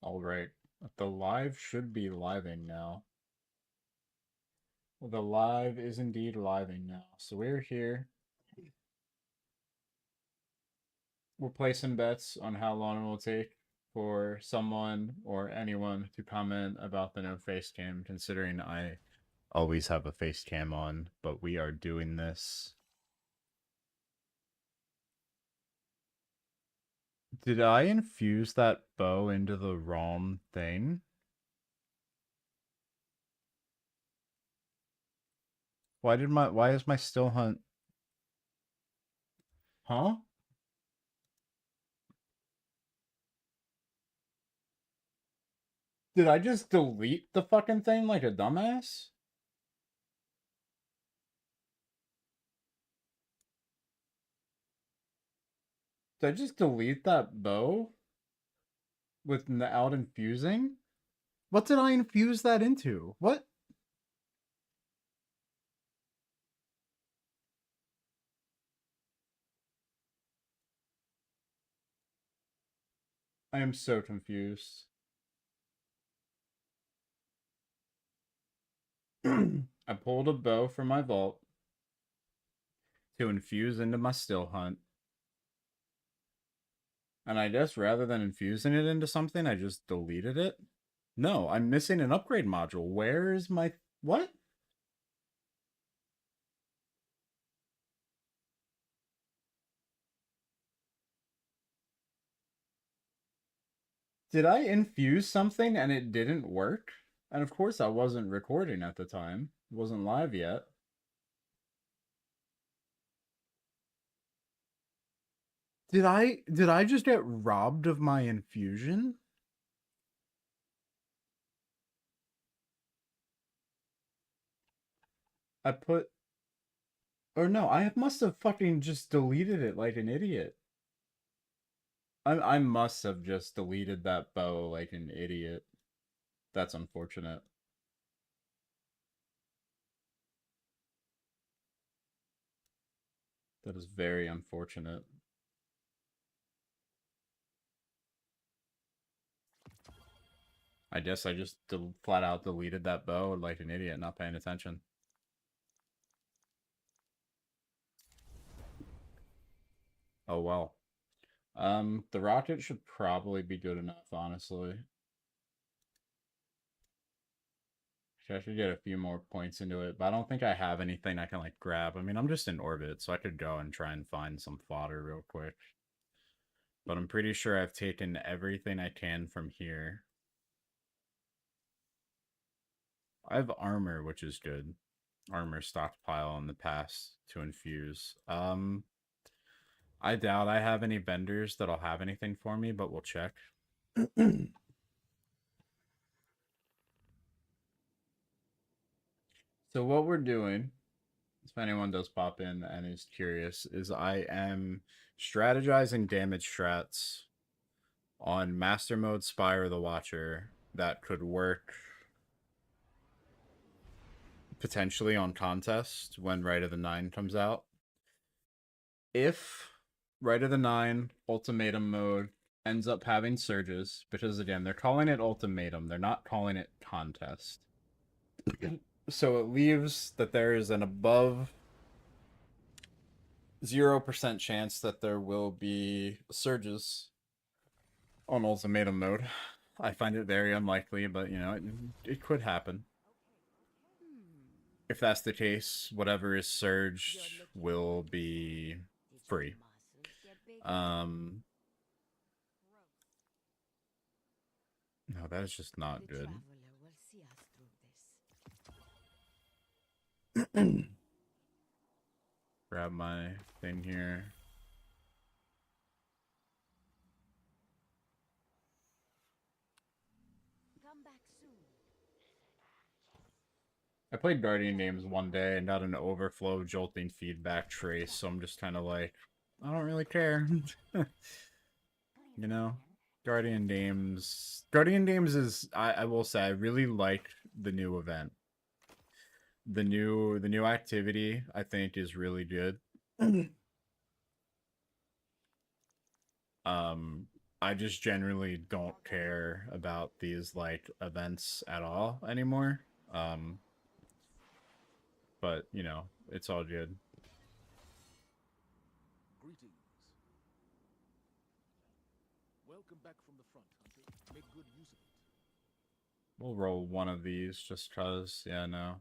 Alright, the live should be living now. The live is indeed living now. So we're here. We're placing bets on how long it will take for someone or anyone to comment about the no face cam, considering I always have a face cam on, but we are doing this. Did I infuse that bow into the wrong thing? Why is my still hunt? Huh? Did I just delete the fucking thing like a dumbass? Did I just delete that bow without infusing? What did I infuse that into? What? I am so confused. I pulled a bow from my vault to infuse into my still hunt. And I guess rather than infusing it into something, I just deleted it. No, I'm missing an upgrade module. Where is my... What? Did I infuse something and it didn't work? And of course I wasn't recording at the time. It wasn't live yet. Did I just get robbed of my infusion? I put... Or no, I must have fucking just deleted it like an idiot. I must have just deleted that bow like an idiot. That's unfortunate. That is very unfortunate. I guess I just flat out deleted that bow like an idiot, not paying attention. Oh well. The rocket should probably be good enough, honestly. I should get a few more points into it, but I don't think I have anything I can like grab. I mean, I'm just in orbit, so I could go and try and find some fodder real quick. But I'm pretty sure I've taken everything I can from here. I have armor, which is good. Armor stockpile in the past to infuse. I doubt I have any vendors that'll have anything for me, but we'll check. So what we're doing, if anyone does pop in and is curious, is I am strategizing damage strats on Master Mode Spire the Watcher that could work potentially on contest when Rite of the Nine comes out. If Rite of the Nine Ultimatum mode ends up having surges, because again, they're calling it Ultimatum, they're not calling it contest. So it leaves that there is an above 0% chance that there will be surges on ultimatum mode. I find it very unlikely, but you know, it could happen. If that's the case, whatever is surged will be free. No, that is just not good. Grab my thing here. I played Guardian games one day and got an overflow jolting feedback trace, so I'm just kind of like, I don't really care. You know? Guardian games is I will say I really like the new event. The new activity I think is really good. I just generally don't care about these like events at all anymore. But you know, it's all good. Greetings. Welcome back from the front, Hunter. Make good use of it. We'll roll one of these just cause, yeah, no.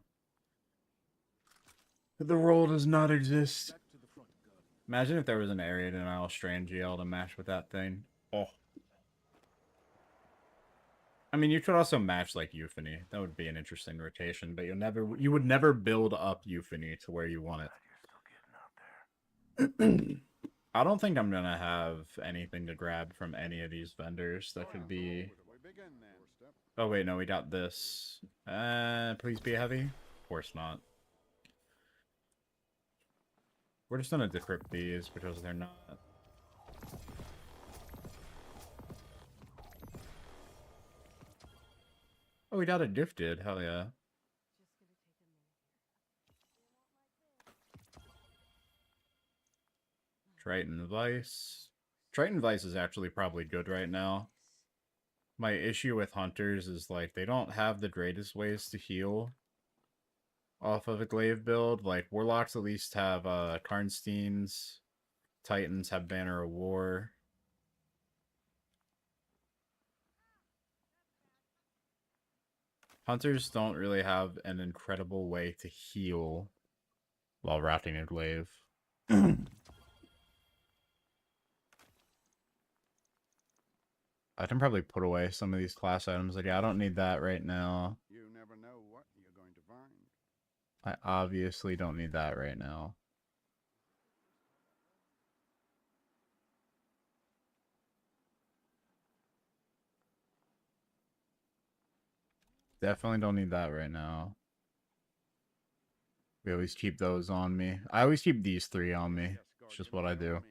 The roll does not exist. Back to the front, Guardian. Imagine if there was an area denial strain GL to match with that thing. Oh. I mean, you could also match like Euphony. That would be an interesting rotation, but you would never build up Euphony to where you want it. I don't think I'm gonna have anything to grab from any of these vendors that could be. Oh wait, no, we got this. Please be heavy. Of course not. We're just gonna decrypt these because they're not. Oh, we got it gifted. Hell yeah. Triton Vice. Triton Vice is actually probably good right now. My issue with Hunters is like they don't have the greatest ways to heal off of a glaive build. Like Warlocks at least have Karnsteins. Titans have Banner of War. Hunters don't really have an incredible way to heal while rocking a glaive. I can probably put away some of these class items. Like, yeah, I don't need that right now. You never know what you're going to find. I obviously don't need that right now. Definitely don't need that right now. We always keep those on me. I always keep these three on me. It's just what I do.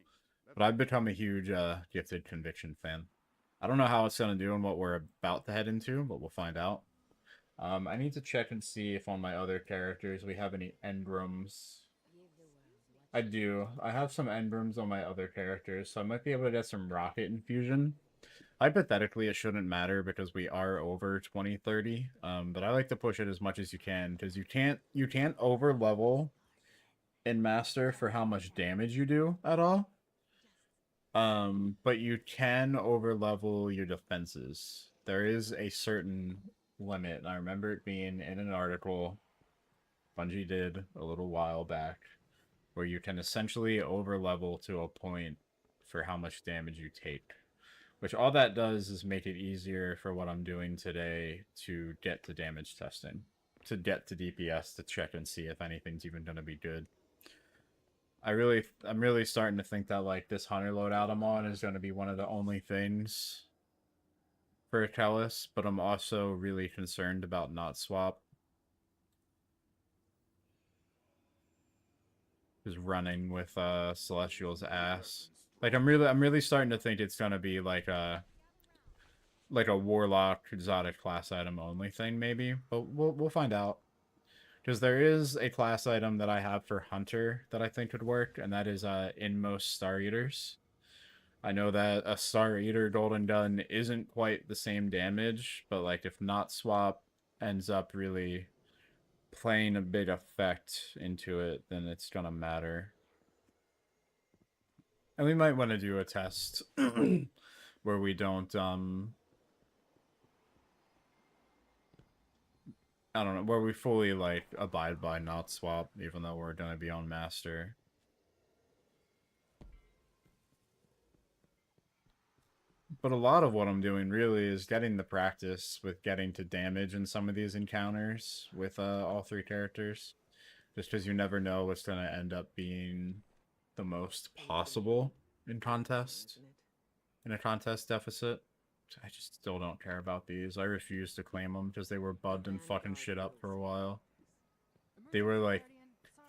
But I've become a huge Gifted Conviction fan. I don't know how it's going to do and what we're about to head into, but we'll find out. I need to check and see if on my other characters we have any engrams. I do. I have some engrams on my other characters, so I might be able to get some rocket infusion. Hypothetically, it shouldn't matter because we are over 2030. But I like to push it as much as you can because you can't over level in master for how much damage you do at all. But you can over level your defenses. There is a certain limit. I remember it being in an article Bungie did a little while back where you can essentially over level to a point for how much damage you take. Which all that does is make it easier for what I'm doing today to get to damage testing, to get to DPS to check and see if anything's even going to be good. I'm really starting to think that like this hunter loadout I'm on is going to be one of the only things for Achilles, but I'm also really concerned about not swap. Is running with Celestial's ass. Like I'm really starting to think it's gonna be like a warlock exotic class item only thing maybe, but we'll find out. Because there is a class item that I have for Hunter that I think could work, and that is Inmost Star Eaters. I know that a Star Eater Golden Gun isn't quite the same damage, but like if not swap ends up really playing a big effect into it, then it's gonna matter. And we might want to do a test where we don't I don't know, where we fully like abide by not swap even though we're going to be on master. But a lot of what I'm doing really is getting the practice with getting to damage in some of these encounters with all three characters. Just because you never know what's going to end up being the most possible in contest. In a contest deficit. I just still don't care about these. I refuse to claim them because they were bugged and fucking shit up for a while. They were like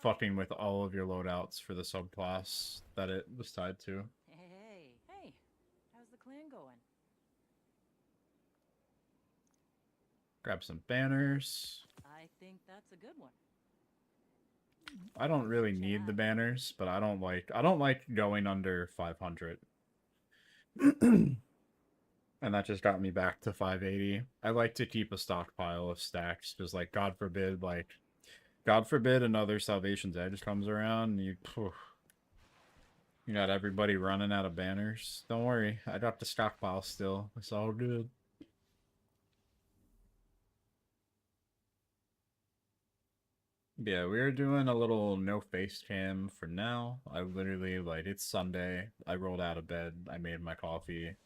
fucking with all of your loadouts for the subclass that it was tied to. Hey, how's the clan going? Grab some banners. I think that's a good one. I don't really need the banners, but I don't like going under 500. And that just got me back to 580. I like to keep a stockpile of stacks, because, like, God forbid another Salvation's Edge comes around, and you got everybody running out of banners. Don't worry, I got the stockpile still. It's all good. Yeah, we are doing a little no face cam for now. I literally, like, it's Sunday. I rolled out of bed. I made my coffee.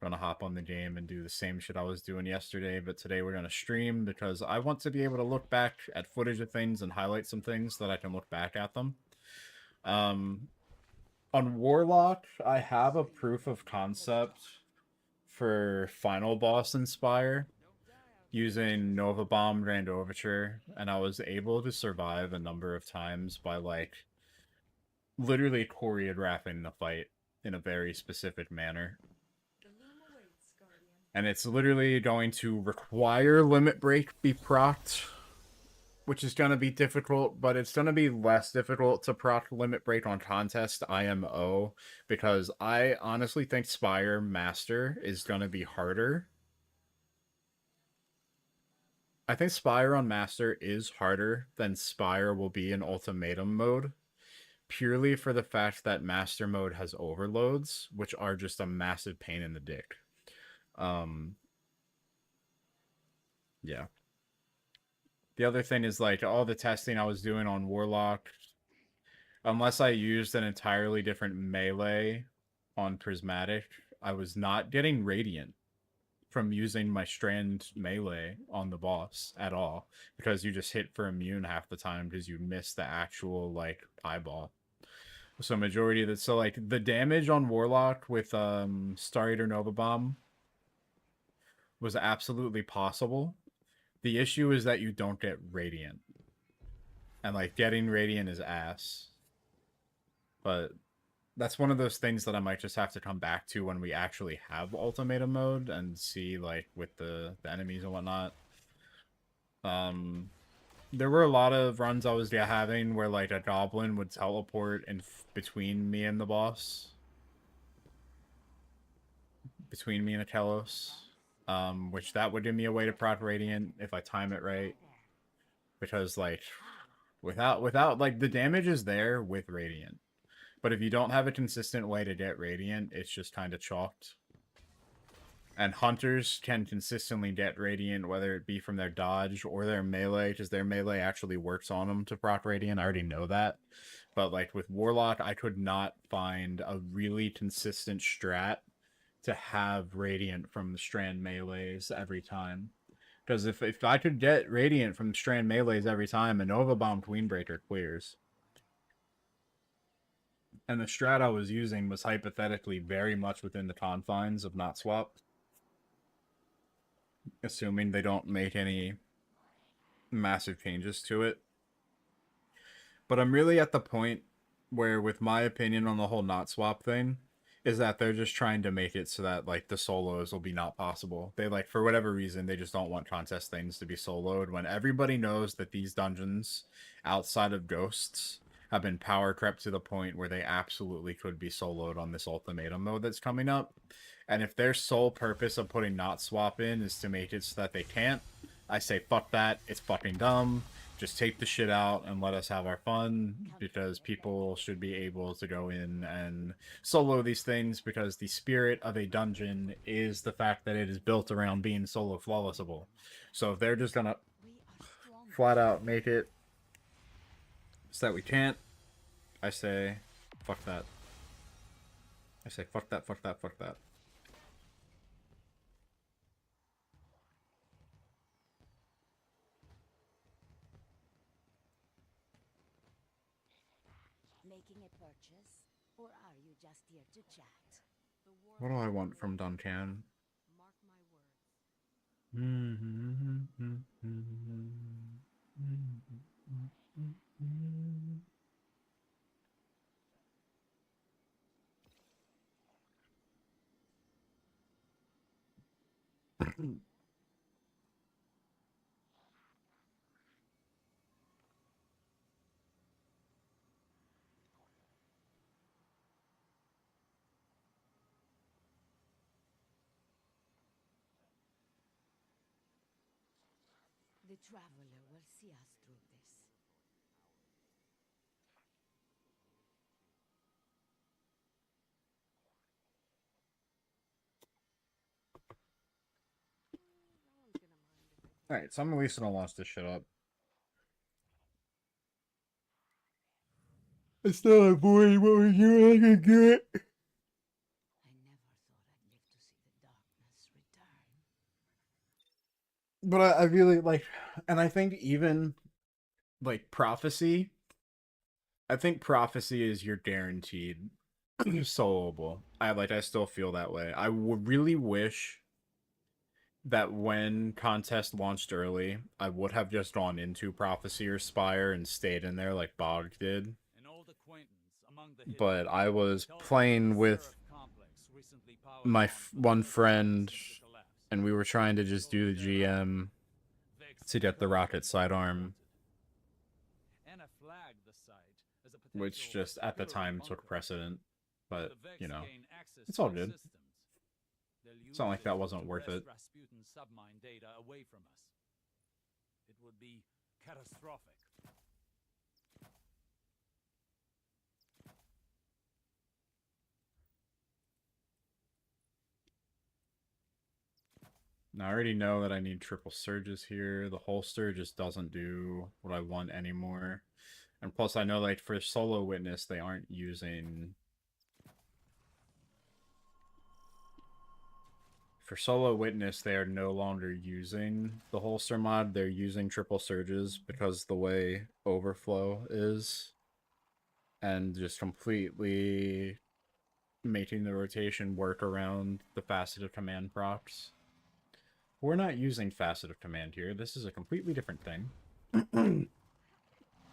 Gonna hop on the game and do the same shit I was doing yesterday, but today we're gonna stream because I want to be able to look back at footage of things and highlight some things so that I can look back at them. On Warlock, I have a proof of concept for Final Boss Inspire using Nova Bomb Grand Overture, and I was able to survive a number of times by, like, literally choreographing the fight in a very specific manner. And it's literally going to require Limit Break be procced, which is going to be difficult, but it's going to be less difficult to proc Limit Break on Contest IMO, because I honestly think Spire Master is going to be harder. I think Spire on Master is harder than Spire will be in Ultimatum mode, purely for the fact that Master mode has overloads, which are just a massive pain in the dick. Yeah. The other thing is, like, all the testing I was doing on Warlock, unless I used an entirely different melee on Prismatic, I was not getting Radiant from using my Strand melee on the boss at all, because you just hit for immune half the time because you miss the actual, like, eyeball. So majority of the, so, like, the damage on Warlock with Star Eater Nova Bomb was absolutely possible. The issue is that you don't get Radiant. And, like, getting Radiant is ass. But that's one of those things that I might just have to come back to when we actually have Ultimatum mode and see, like, with the enemies and whatnot. There were a lot of runs I was having where, like, a goblin would teleport in between me and the boss. Between me and Akelos. Which that would give me a way to proc Radiant if I time it right. Because, like, without, like, the damage is there with Radiant. But if you don't have a consistent way to get Radiant, it's just kind of chalked. And Hunters can consistently get Radiant, whether it be from their dodge or their melee, because their melee actually works on them to proc Radiant. I already know that. But, like, with Warlock, I could not find a really consistent strat to have Radiant from the Strand melees every time. Because if I could get Radiant from the Strand melees every time, a Nova Bomb Queenbreaker clears. And the strat I was using was hypothetically very much within the confines of not swap. Assuming they don't make any massive changes to it. But I'm really at the point where, with my opinion on the whole not swap thing, is that they're just trying to make it so that, like, the solos will be not possible. They, like, for whatever reason, they just don't want contest things to be soloed, when everybody knows that these dungeons outside of ghosts have been power crept to the point where they absolutely could be soloed on this ultimatum mode that's coming up. And if their sole purpose of putting not swap in is to make it so that they can't, I say fuck that. It's fucking dumb. Just take the shit out and let us have our fun, because people should be able to go in and solo these things, because the spirit of a dungeon is the fact that it is built around being solo flawlessable. So if they're just gonna flat out make it so that we can't, I say fuck that. I say fuck that, fuck that, fuck that. Making a purchase, or are you just here to chat? What do I want from Duncan? Mark my words. The traveler will see us through this. No one's gonna mind if I do. Alright, so I'm at least gonna launch this shit up. I still avoid what was you I could get. I never thought I'd live to see the darkness return. But I really like, and I think even like prophecy, I think prophecy is your guaranteed soloable. I still feel that way. I would really wish that when contest launched early, I would have just gone into prophecy or spire and stayed in there like Bog did. An old acquaintance among the But I was tells me playing the with Seraph complex recently powered my on one the friend, to collapse. and we were trying to just do the GM Vex to get the encouraged rocket me sidearm, wanted. Anna flagged the site as a which potential just at the security time took bunker. precedent. But, The Vex you know, gain access it's to all our good. systems. They'll It's not use like it that wasn't to worth wrest it. Rasputin's submine data away from us. It would be catastrophic. Now I already know that I need triple surges here. The holster just doesn't do what I want anymore. And plus I know like for solo witness they aren't using... For solo witness they are no longer using the holster mod. They're using triple surges because the way overflow is. And just completely making the rotation work around the faceted command procs. We're not using faceted command here. This is a completely different thing.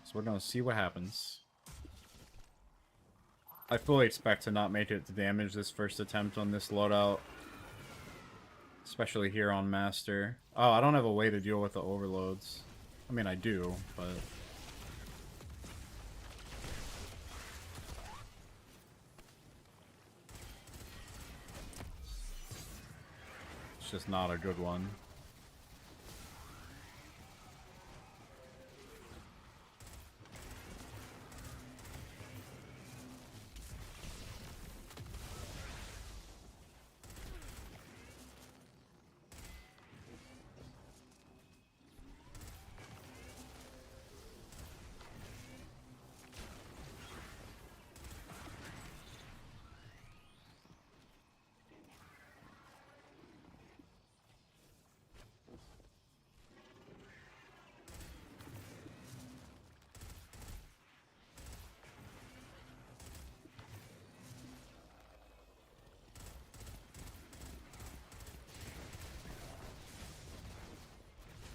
So we're gonna see what happens. I fully expect to not make it to damage this first attempt on this loadout. Especially here on Master. Oh, I don't have a way to deal with the overloads. I mean, I do, but... it's just not a good one.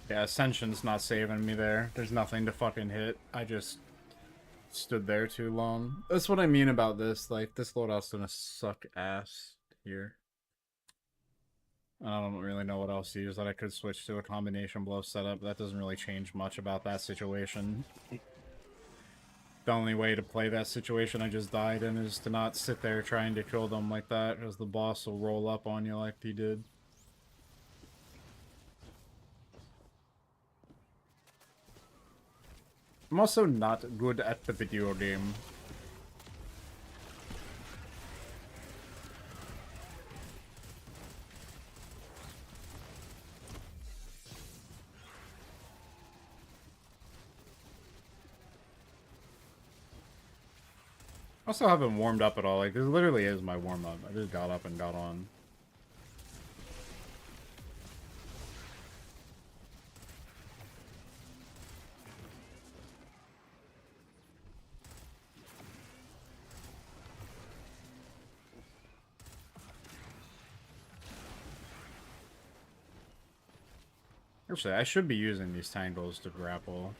Yeah, Ascension's not saving me there. There's nothing to fucking hit. I just stood there too long. That's what I mean about this. Like, this loadout's gonna suck ass here. I don't really know what else to use. That I could switch to a combination blow setup. That doesn't really change much about that situation. The only way to play that situation I just died in is to not sit there trying to kill them like that, because the boss will roll up on you like he did. I'm also not good at the video game. I also haven't warmed up at all. Like, this literally is my warm-up. I just got up and got on. Actually, I should be using these tangles to grapple.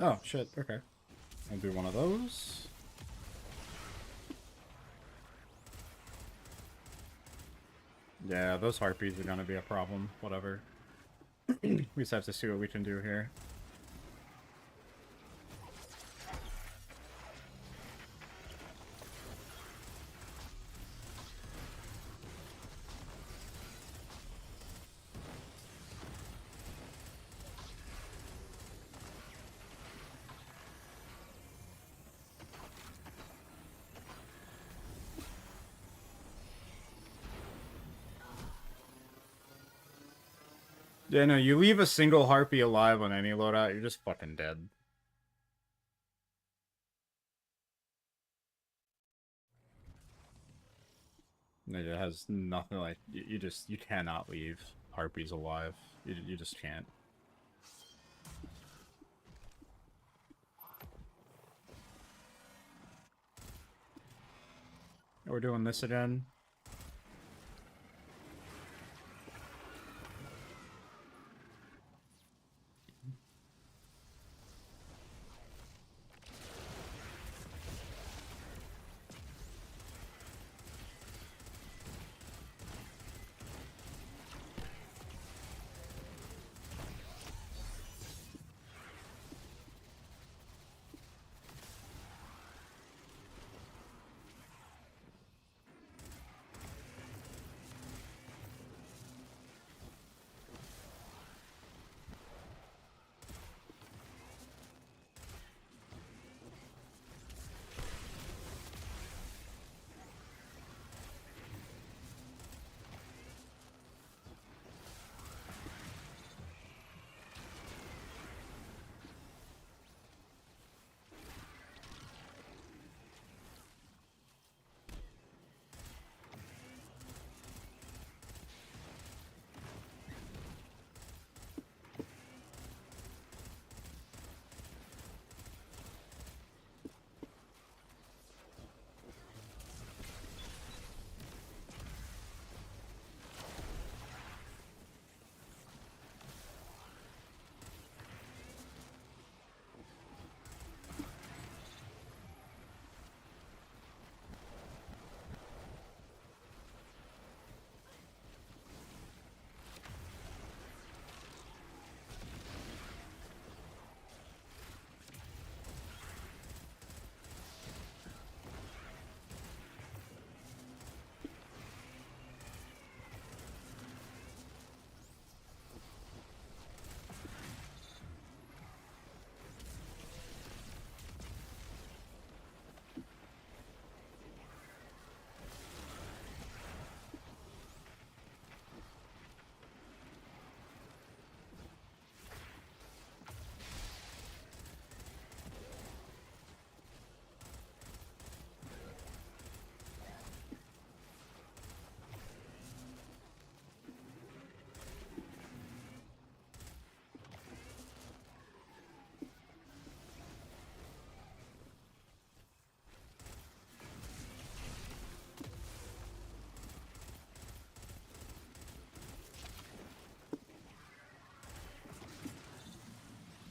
Oh, shit, okay. I'll do one of those. Yeah, those harpies are gonna be a problem. Whatever. We just have to see what we can do here. Yeah, no, you leave a single harpy alive on any loadout, you're just fucking dead. It has nothing like you cannot leave harpies alive. You just can't. We're doing this again.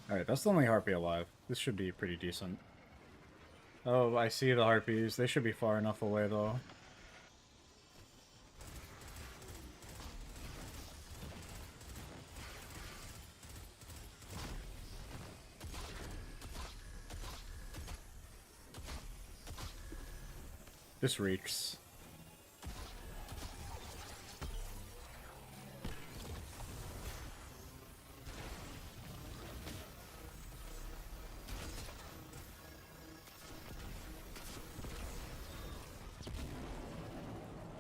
Alright, that's the only harpy alive. This should be pretty decent. Oh, I see the harpies. They should be far enough away, though. This reeks.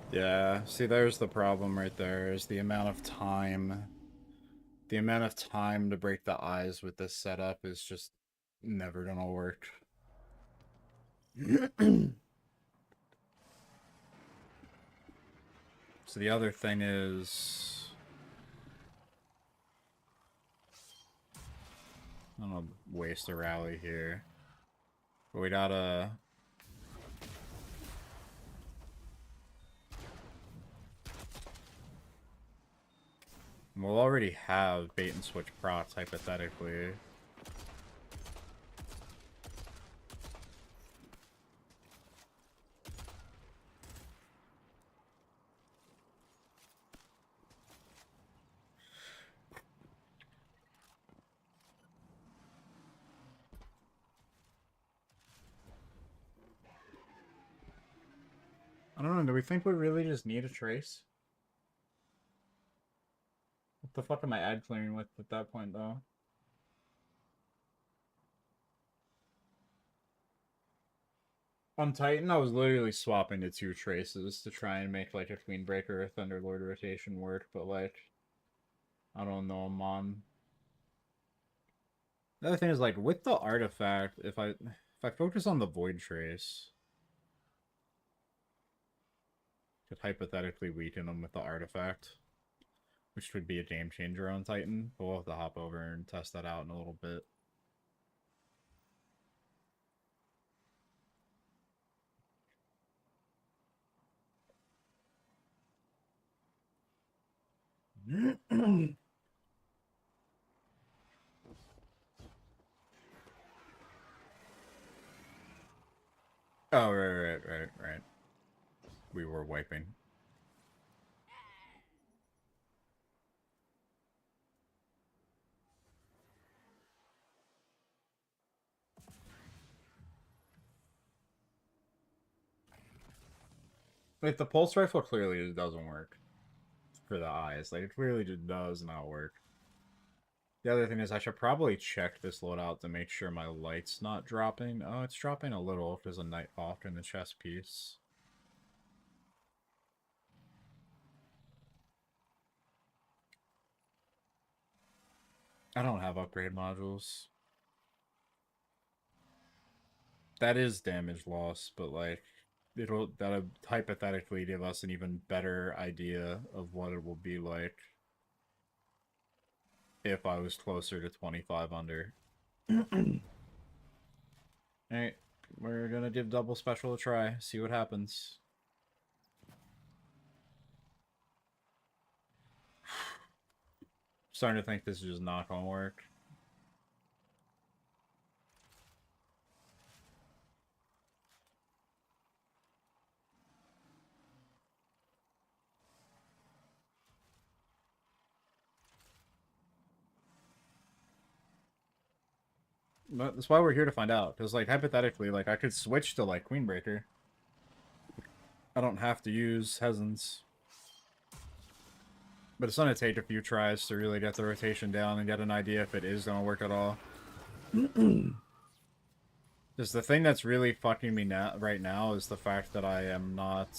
Yeah, see, there's the problem right there, is the amount of time. The amount of time to break the eyes with this setup is just never gonna work. So the other thing is, I don't know, waste a rally here. But we gotta... We'll already have bait and switch procs, hypothetically. don't know, do we think we really just need a trace? What the fuck am I ad clearing with at that point, though? On Titan, I was literally swapping the two traces to try and make, like, a Queen Breaker or Thunderlord rotation work, but, like, I don't know, Mom. The other thing is, like, with the artifact, if I focus on the Void Trace, could hypothetically weaken them with the artifact, which would be a game changer on Titan, but we'll have to hop over and test that out in a little bit. Oh, right. We were wiping. Like, the pulse rifle clearly just doesn't work for the eyes. Like, it clearly just does not work. The other thing is I should probably check this loadout to make sure my light's not dropping. Oh, it's dropping a little if there's a Nighthawk in the chest piece. I don't have upgrade modules. That is damage loss, but like that'll hypothetically give us an even better idea of what it will be like if I was closer to 25 under. Alright, we're gonna give double special a try, see what happens. Starting to think this is just not gonna work. But that's why we're here to find out. Because, like, hypothetically, like, I could switch to, like, Queenbreaker. I don't have to use Hezens. But it's gonna take a few tries to really get the rotation down and get an idea if it is gonna work at all. Just the thing that's really fucking me right now is the fact that I am not...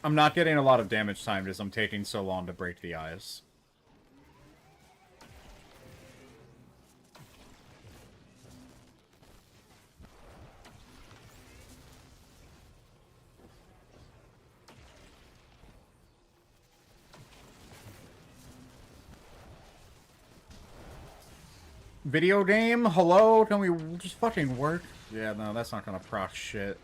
I'm not getting a lot of damage time because I'm taking so long to break the eyes. Video game? Hello? Can we just fucking work? Yeah, no, that's not gonna proc shit.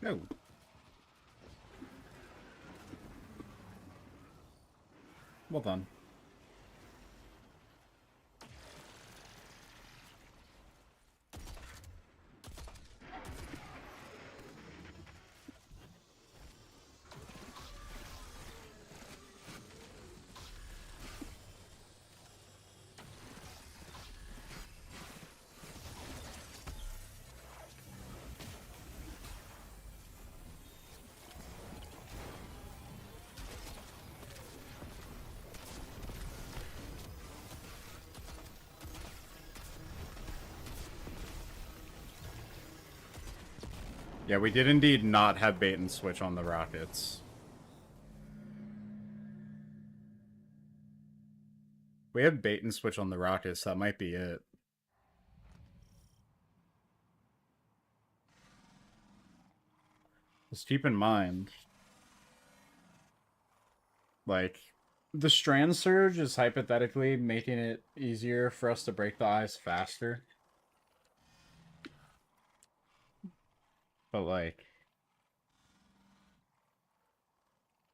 Oh. Well done. Yeah, we did indeed not have bait and switch on the rockets. We have bait and switch on the rockets, that might be it. Just keep in mind, like, the strand surge is hypothetically making it easier for us to break the eyes faster. But, like,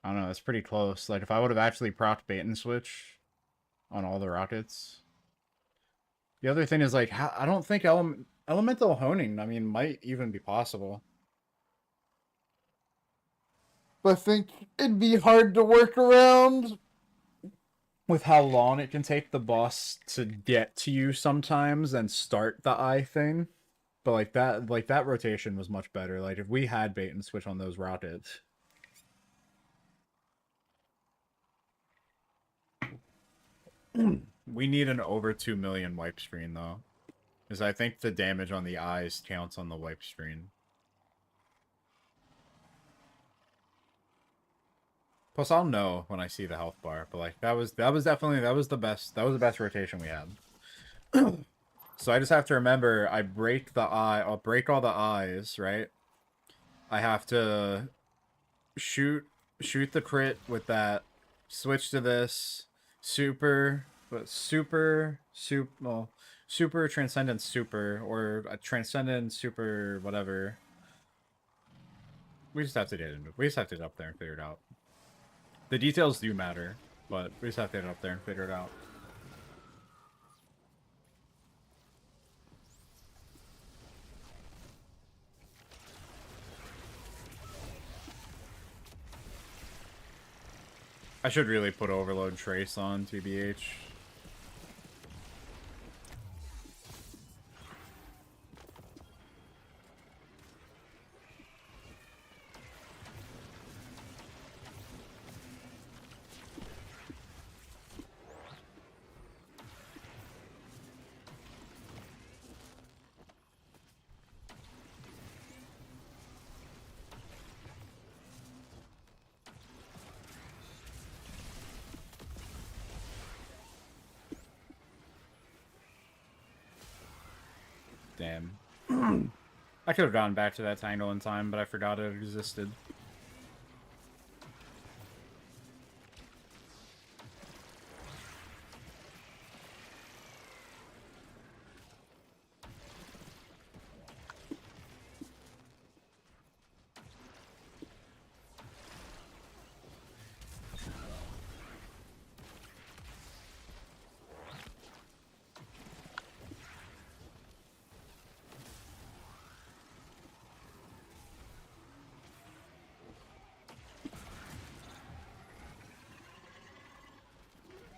I don't know, it's pretty close. Like, if I would have actually procced bait and switch on all the rockets. The other thing is, like, I don't think elemental honing, I mean, might even be possible. But I think it'd be hard to work around with how long it can take the boss to get to you sometimes and start the eye thing. But like that rotation was much better. Like if we had bait and switch on those rockets. We need an over 2 million wipe screen though. Because I think the damage on the eyes counts on the wipe screen. Plus I'll know when I see the health bar, but like that was definitely the best rotation we had. So I just have to remember I'll break all the eyes, right? I have to shoot the crit with that, switch to this, super transcendent super, or a transcendent super whatever. We just have to get it up there and figure it out. The details do matter, but we just have to get it up there and figure it out. I should really put Overload Trace on, TBH. Damn. I could have gone back to that tangle in time, but I forgot it existed.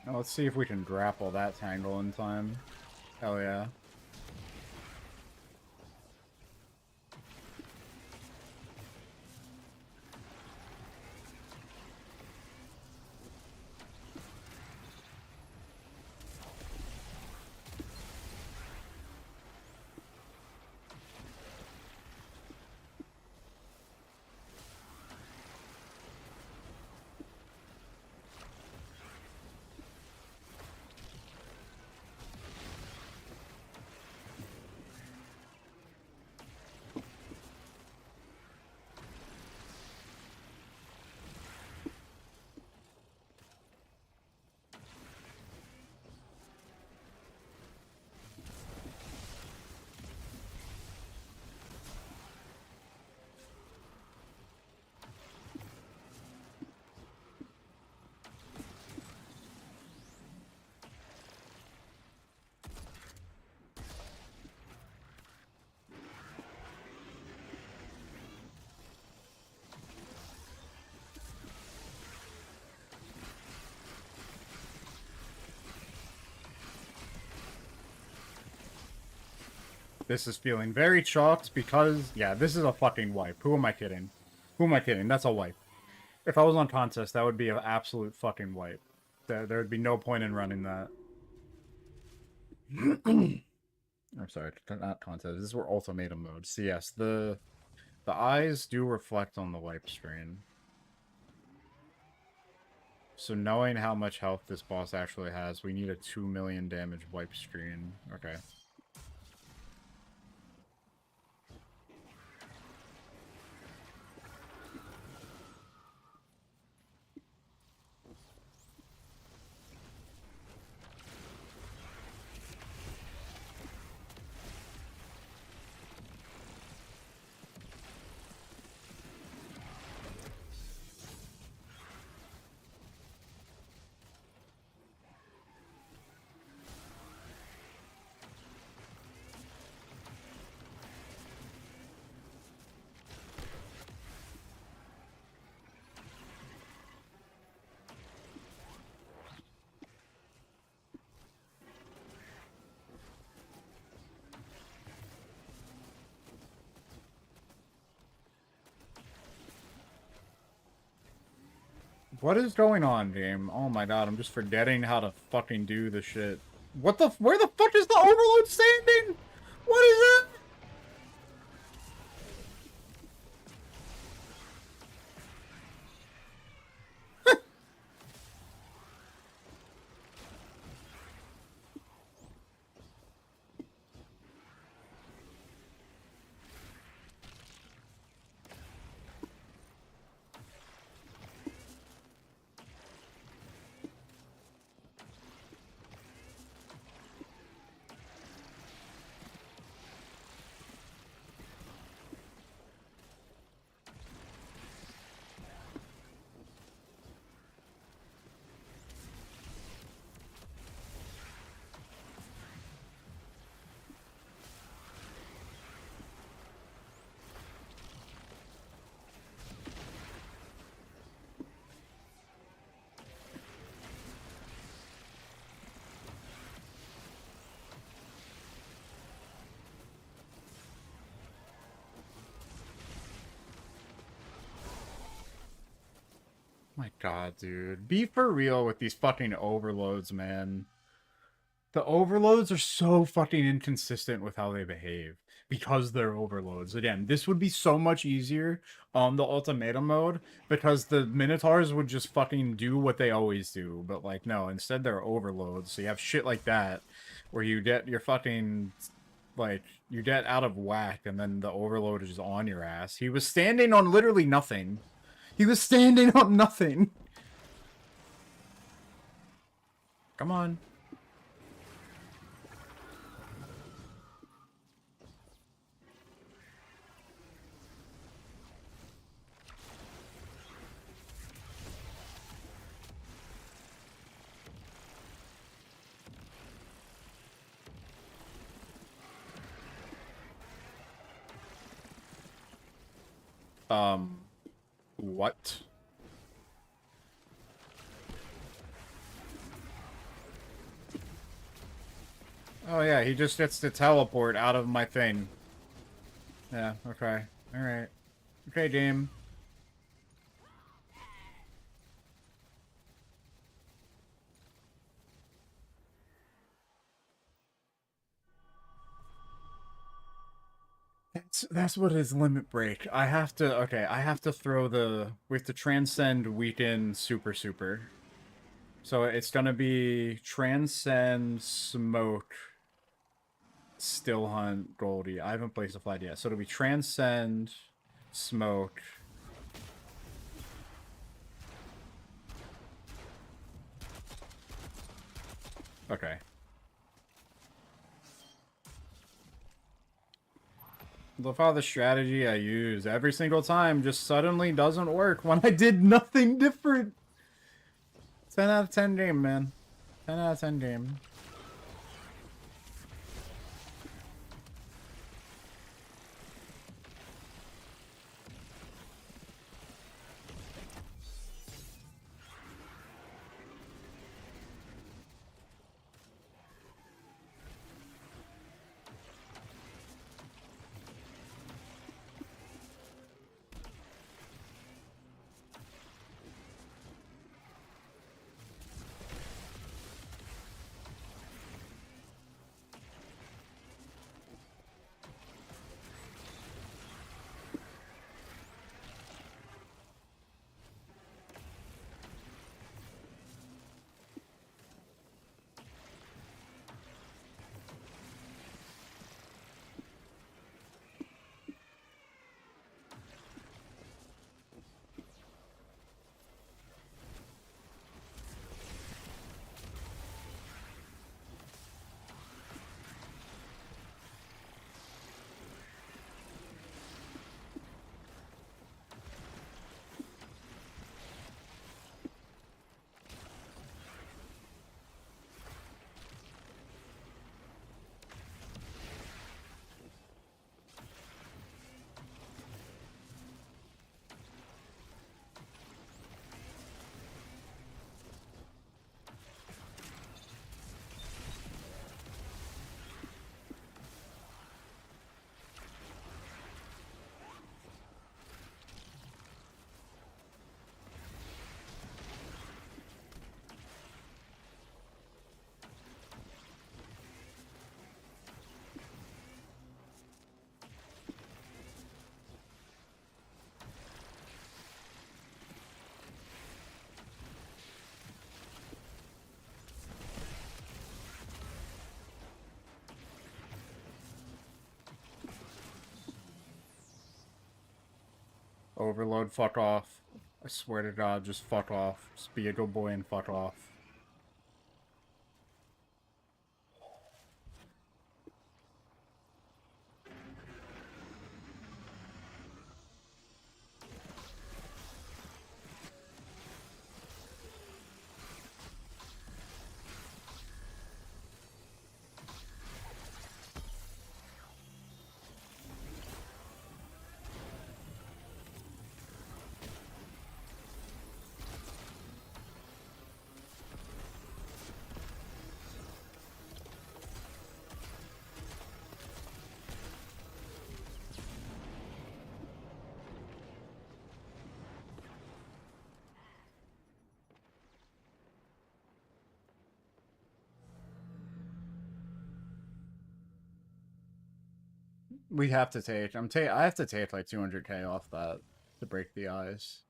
Now let's see if we can grapple that tangle in time. Hell yeah. this is feeling very chalked because, yeah, this is a fucking wipe. Who am I kidding? Who am I kidding? That's a wipe. If I was on contest, that would be an absolute fucking wipe. There would be no point in running that. I'm sorry, not contest. This is where ultimatum mode. So yes, the eyes do reflect on the wipe screen. So knowing how much health this boss actually has, we need a 2 million damage wipe screen. Okay. What is going on, game? Oh my god, I'm just forgetting how to fucking do the shit. What the? Where the fuck is the overload standing? What is it? My god, dude. Be for real with these fucking overloads, man. The overloads are so fucking inconsistent with how they behave because they're overloads. Again, this would be so much easier on the ultimatum mode because the Minotaurs would just fucking do what they always do. But, like, no, instead they're overloads. So you have shit like that where you get your fucking, like, you get out of whack and then the overload is on your ass. He was standing on literally nothing. He was standing on nothing. Come on. What? Oh yeah, he just gets to teleport out of my thing. Yeah, okay. Alright. Okay, game. That's what is limit break. I have to, okay, I have to throw the, we have to transcend, weaken, super. So it's gonna be transcend, smoke, still hunt, Goldie. I haven't placed a flag yet. So it'll be transcend, smoke. Okay. Love how the strategy I use every single time just suddenly doesn't work when I did nothing different. 10 out of 10 game, man. 10 out of 10 game. Overload, fuck off. I swear to God, just fuck off. Just be a good boy and fuck off. We have to take. I have to take like 200k off that to break the ice.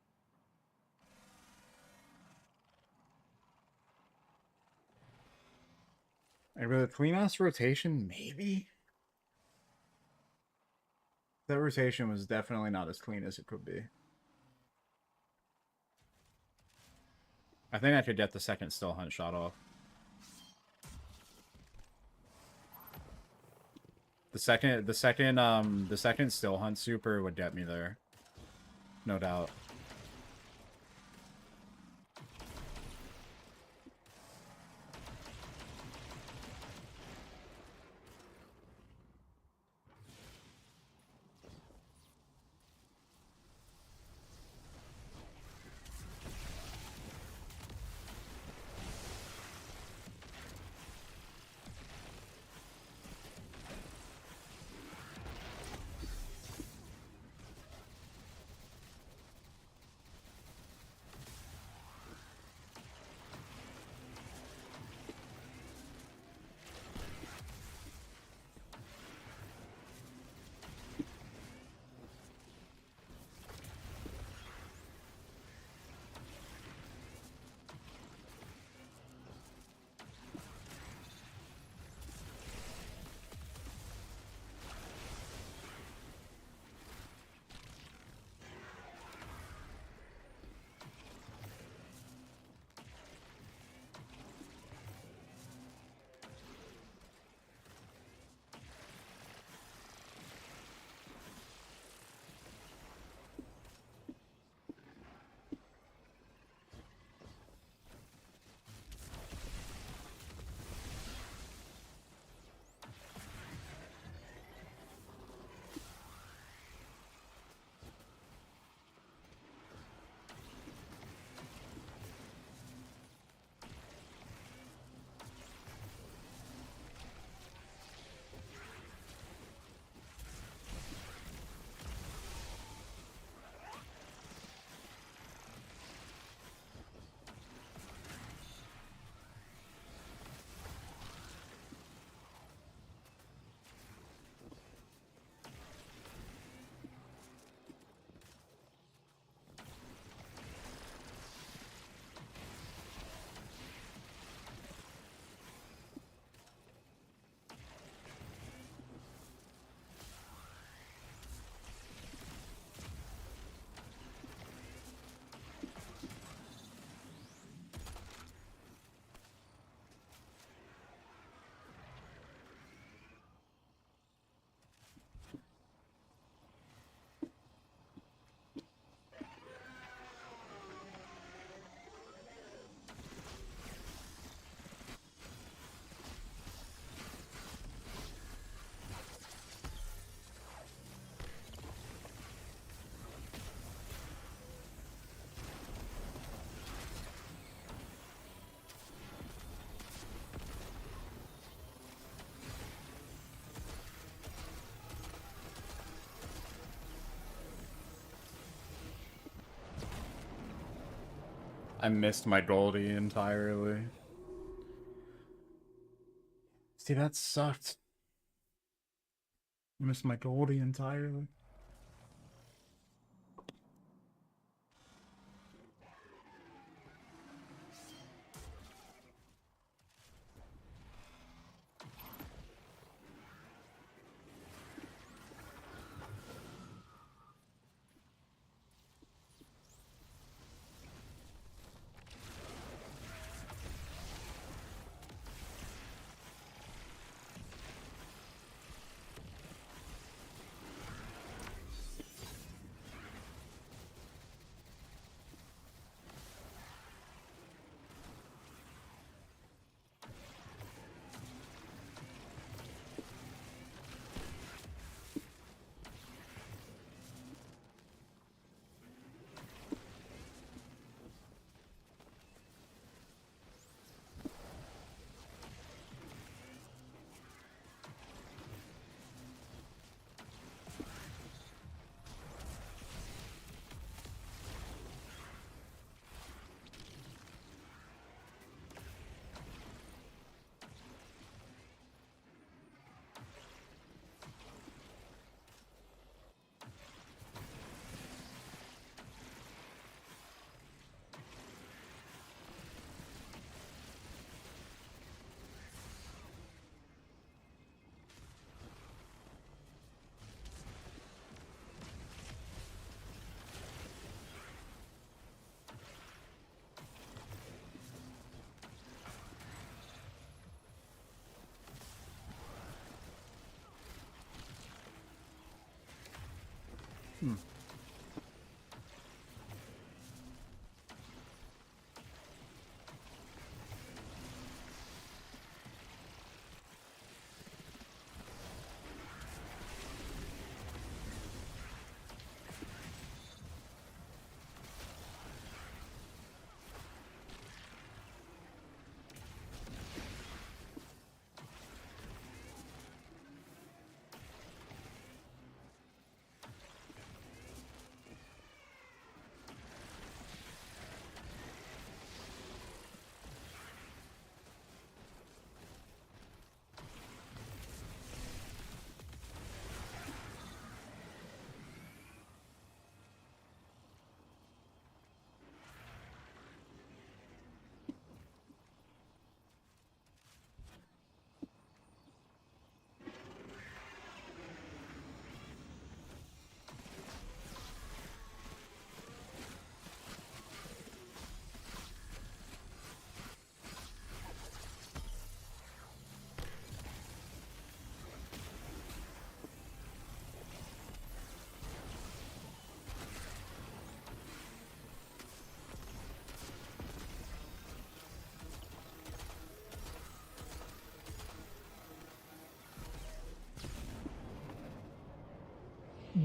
And with a clean ass rotation, maybe. That rotation was definitely not as clean as it could be. I think I could get the second still hunt shot off. The second still hunt super would get me there. No doubt. I missed my Goldie entirely. See, that sucked. I missed my Goldie entirely.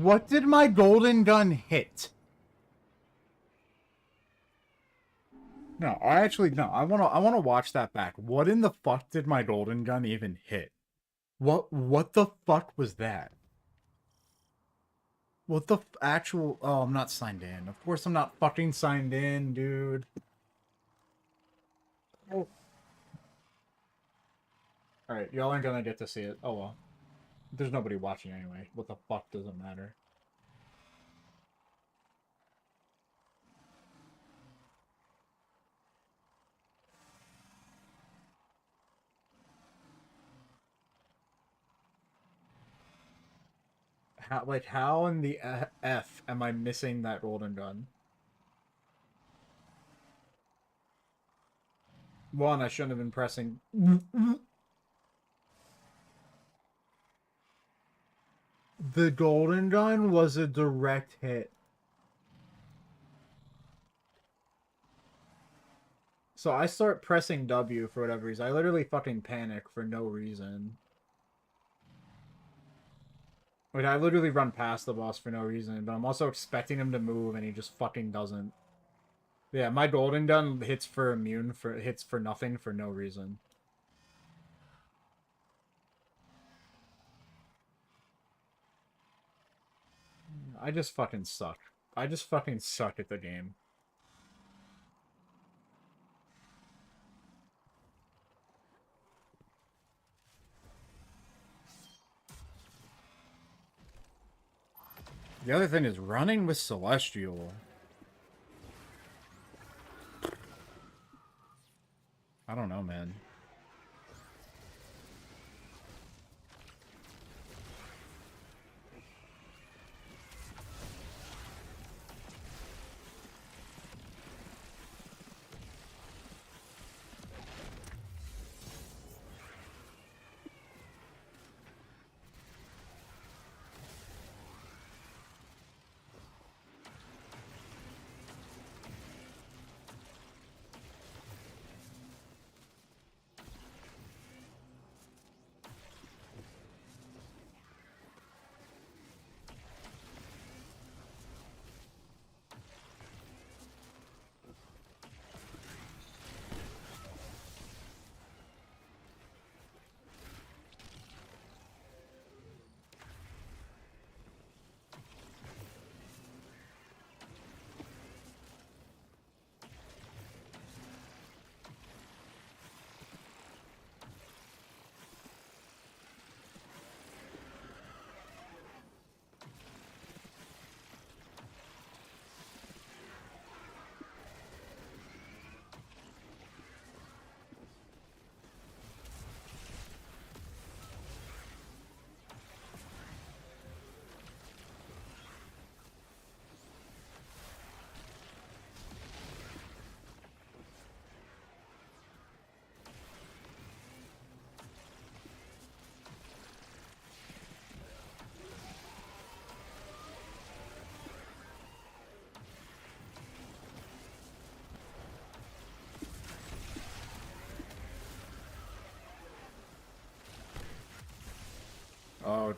What did my golden gun hit? No, I wanna watch that back. What in the fuck did my golden gun even hit? What the fuck was that? What the actual? Oh, I'm not signed in. Of course I'm not fucking signed in, dude. Oh. Alright, y'all aren't gonna get to see it. Oh well. There's nobody watching anyway. What the fuck does it matter? How in the F am I missing that golden gun? One, I shouldn't have been pressing. The golden gun was a direct hit. So I start pressing W for whatever reason. I literally fucking panic for no reason. Like, I literally run past the boss for no reason, but I'm also expecting him to move and he just fucking doesn't. Yeah, my golden gun hits for nothing for no reason. I just fucking suck. I just fucking suck at the game. The other thing is running with Celestial. I don't know, man.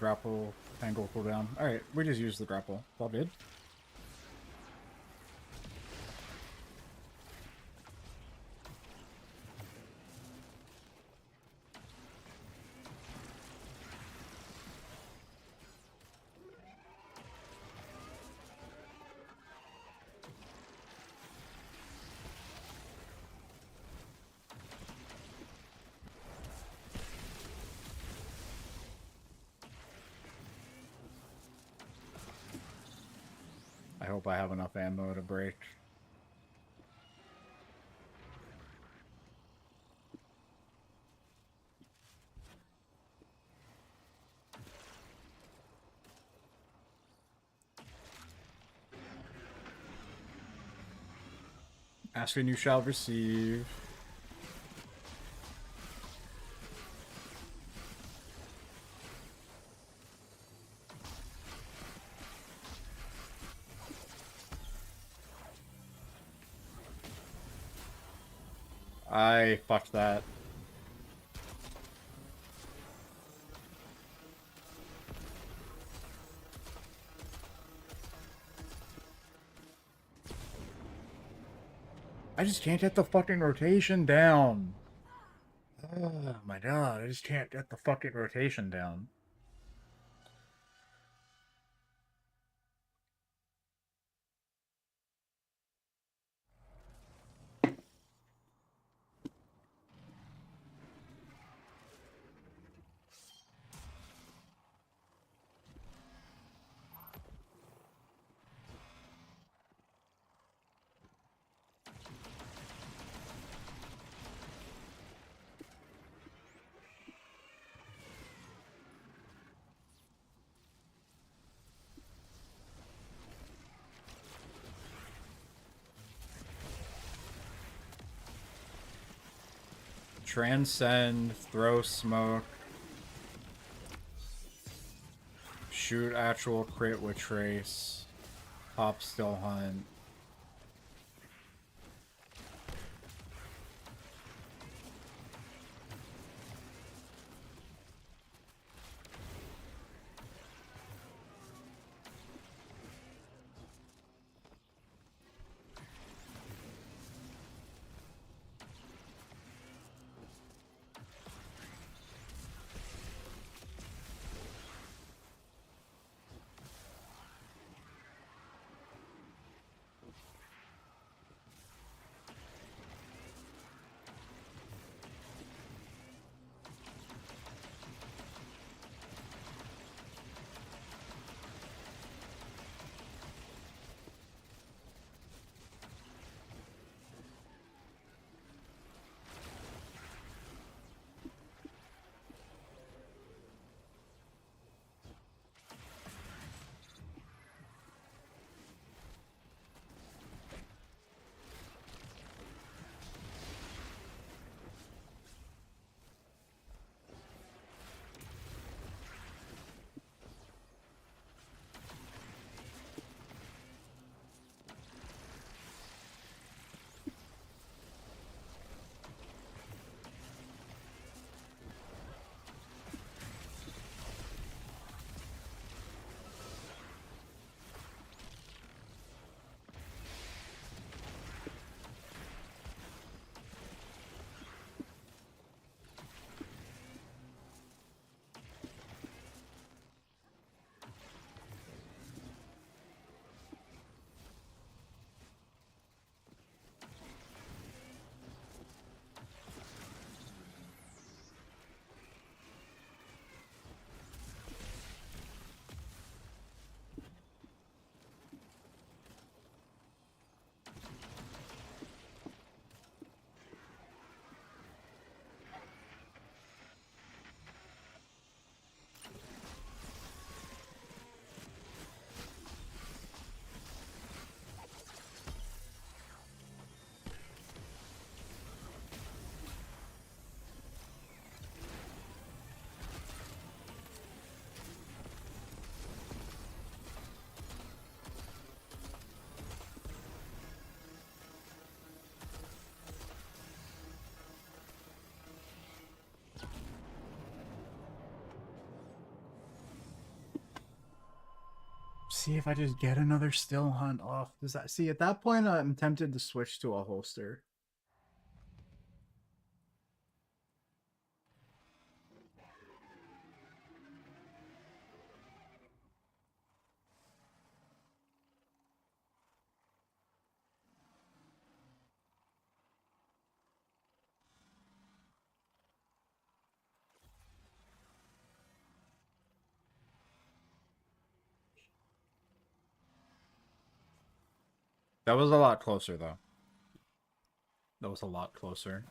grapple angle cooldown. Alright, we just use the grapple. All good. I hope I have enough ammo to break. Ask and you shall receive. I fucked that. I just can't get the fucking rotation down. Oh my god, I just can't get the fucking rotation down. Transcend, throw smoke, shoot actual crit with trace, pop still hunt. see if I just get another still hunt off. Does that see at that point I'm tempted to switch to a holster. That was a lot closer though. That was a lot closer.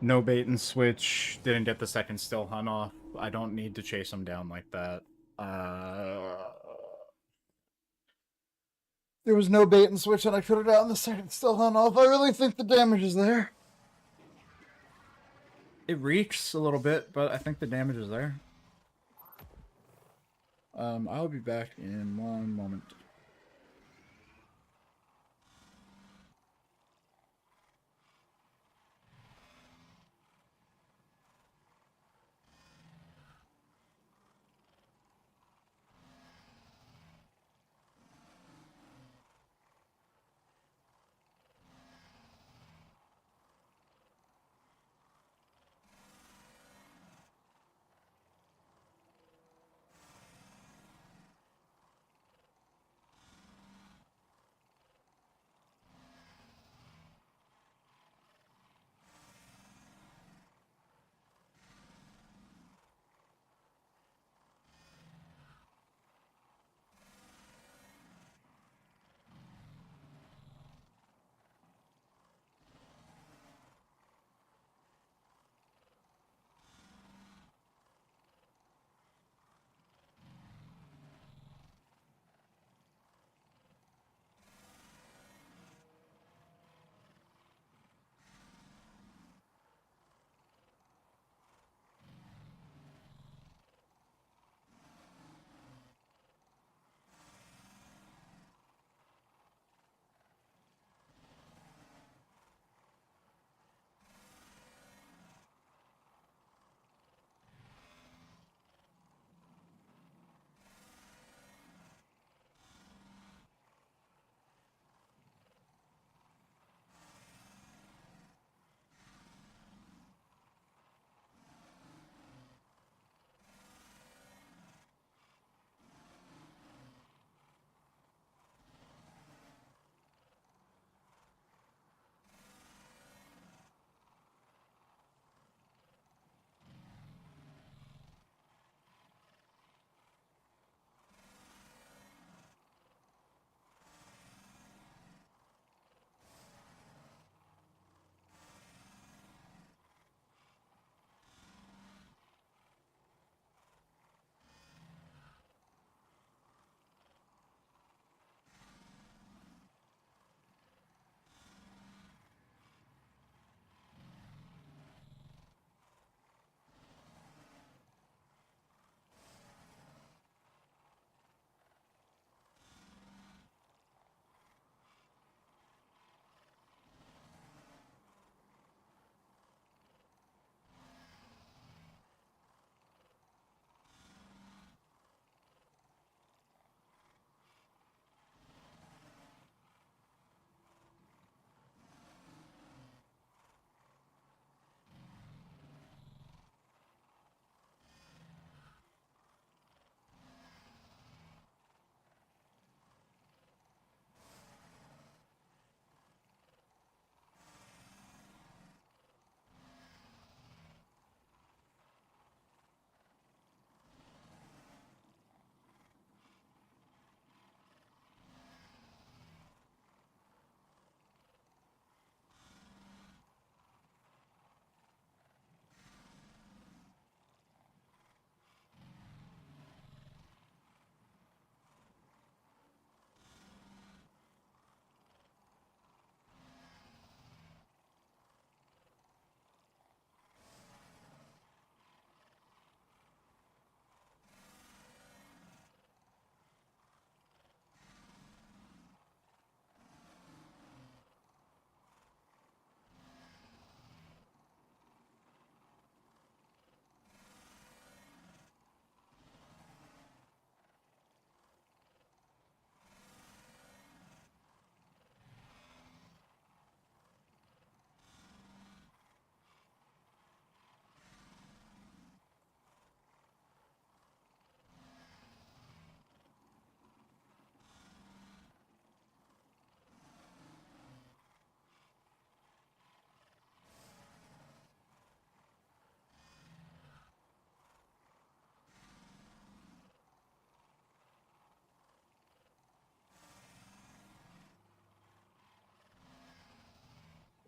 No bait and switch. Didn't get the second still hunt off. I don't need to chase him down like that. There was no bait and switch, and I could have gotten the second still hunt off. I really think the damage is there. It reeks a little bit, but I think the damage is there. I'll be back in one moment.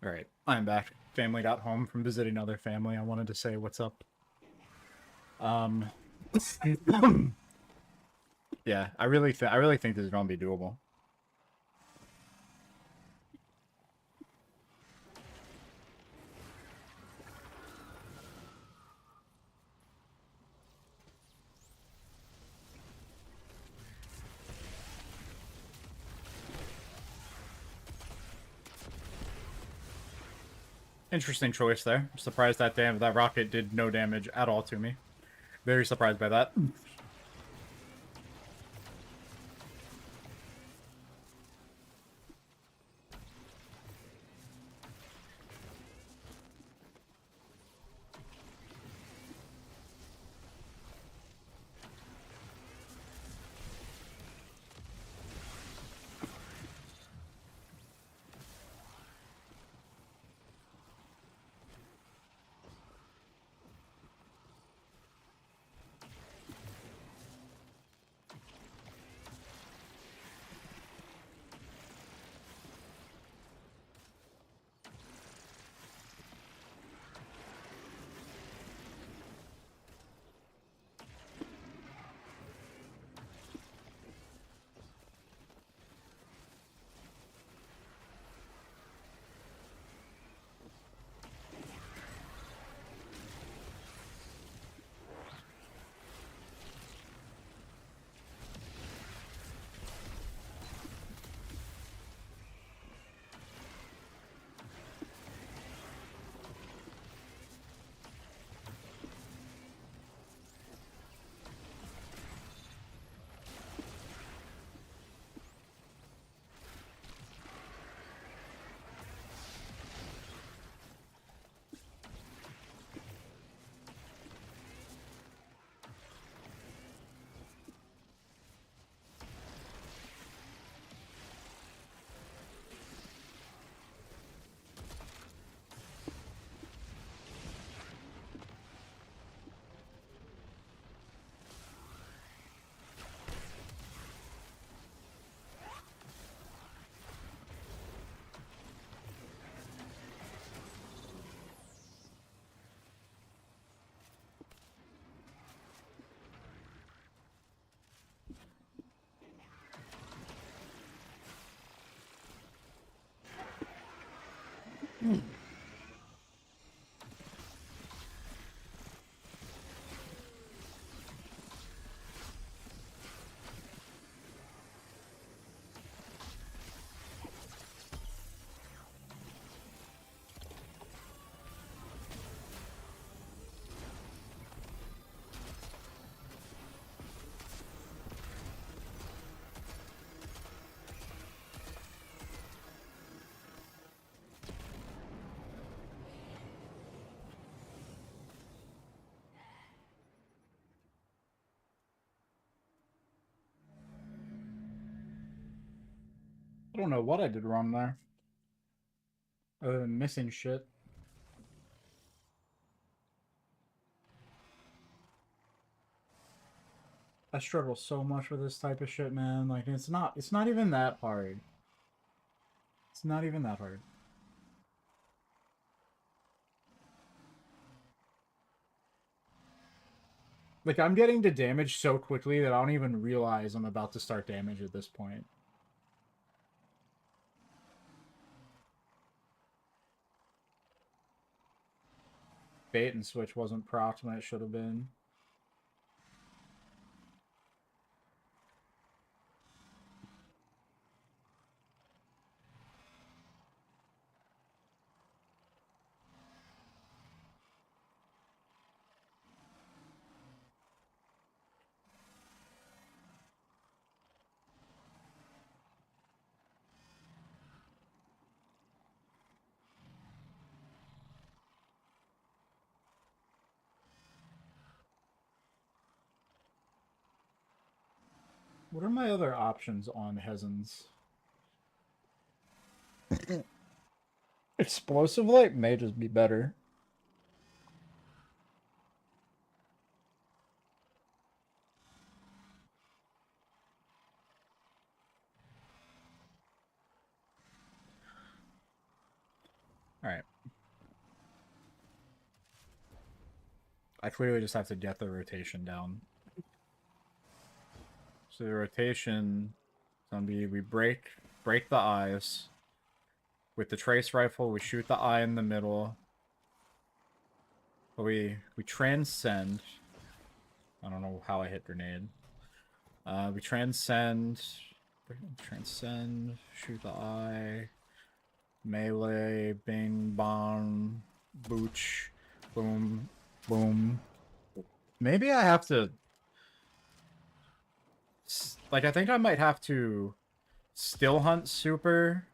Alright, I'm back. Family got home from visiting other family. I wanted to say what's up. Yeah, I really think this is gonna be doable. Interesting choice there. Surprised that that rocket did no damage at all to me. Very surprised by that. I don't know what I did wrong there. Missing shit. I struggle so much with this type of shit, man. Like, it's not even that hard. It's not even that hard. Like, I'm getting to damage so quickly that I don't even realize I'm about to start damage at this point. Bait and switch wasn't procced when it should have been. What are my other options on Hezens? Explosive light may just be better. Alright. I clearly just have to get the rotation down. So the rotation is gonna be we break the eyes. With the trace rifle, we shoot the eye in the middle. But we transcend. I don't know how I hit grenade. We transcend, shoot the eye, melee, bing, bong, booch, boom, boom. Maybe I have to, like, I think I might have to still hunt super,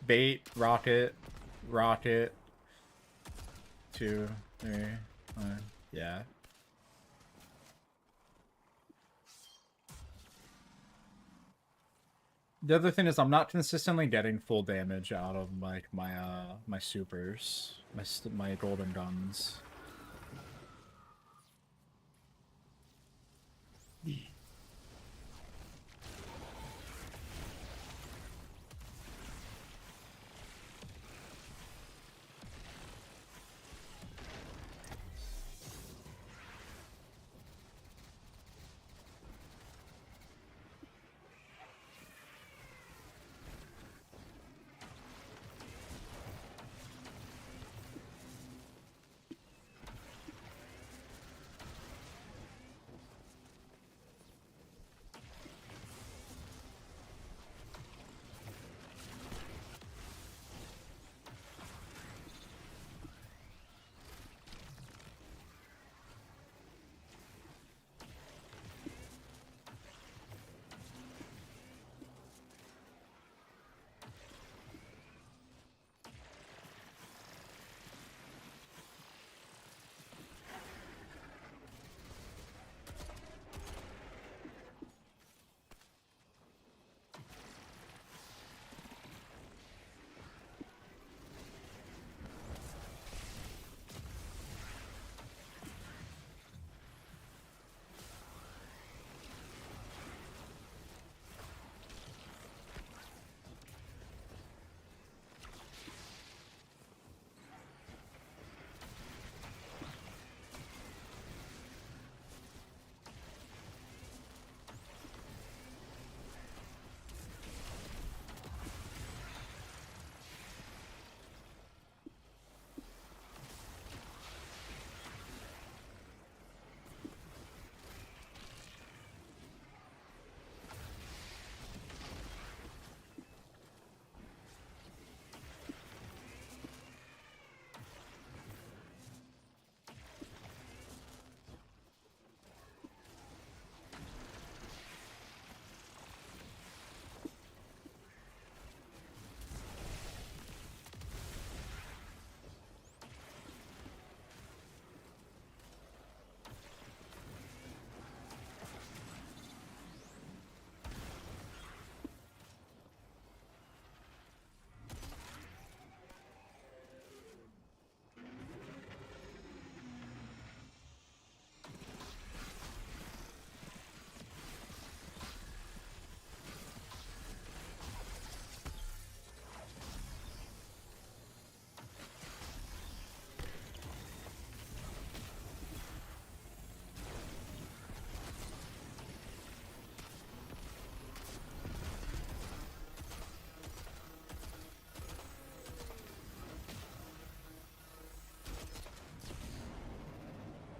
bait, rocket, 2, 3, yeah. The other thing is I'm not consistently getting full damage out of like my supers, my golden guns.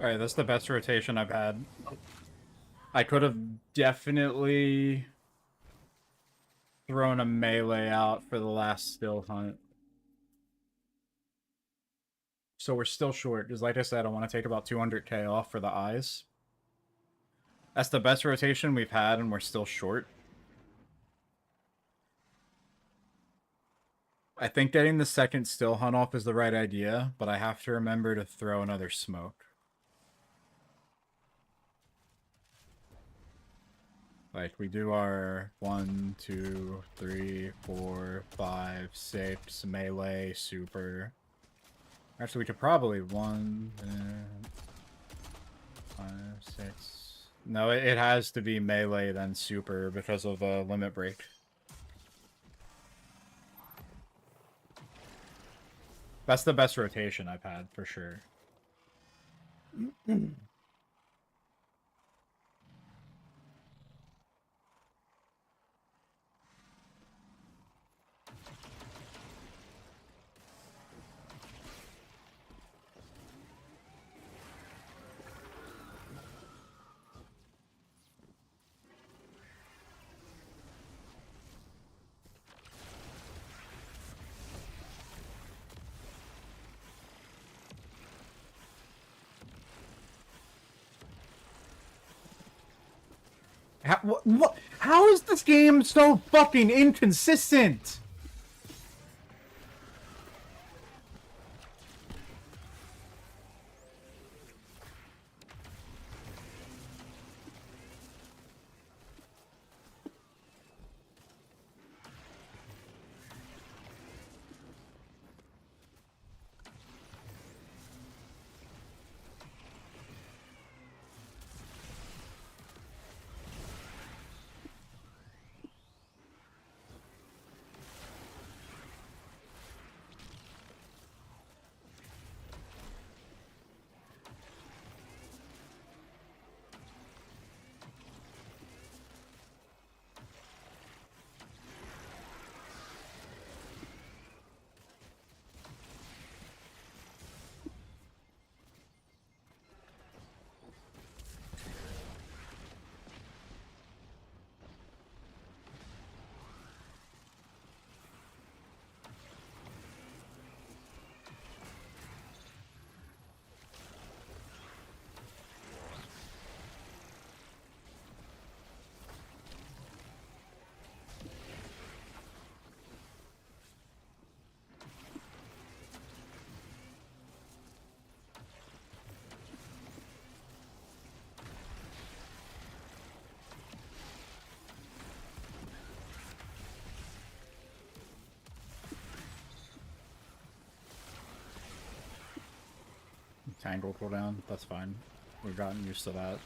Alright, that's the best rotation I've had. I could have definitely thrown a melee out for the last still hunt. So we're still short, because like I said, I want to take about 200k off for the eyes. That's the best rotation we've had, and we're still short. I think getting the second still hunt off is the right idea, but I have to remember to throw another smoke. Like, we do our 1, 2, 3, 4, 5, 6, melee, super. Actually, we could probably 1, 5, 6. No, it has to be melee then super because of limit break. That's the best rotation I've had for sure. How is this game so fucking inconsistent? Tangle cooldown, that's fine. We've gotten used to that.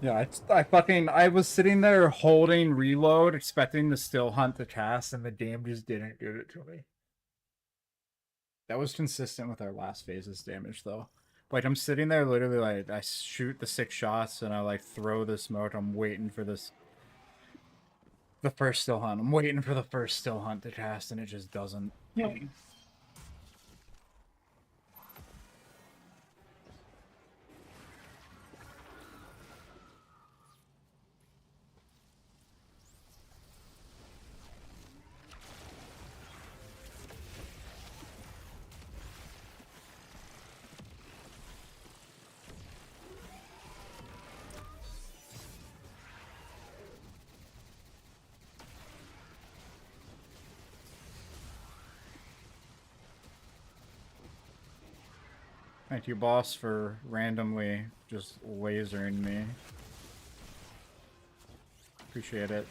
Yeah, I was sitting there holding reload, expecting to still hunt the cast, and the game just didn't give it to me. That was consistent with our last phase's damage, though. Like, I'm sitting there literally, like, I shoot the 6 shots, and I, like, throw the smoke. I'm waiting for this... The first still hunt. I'm waiting for the first still hunt to cast, and it just doesn't. Thank you, boss, for randomly just lasering me. Appreciate it.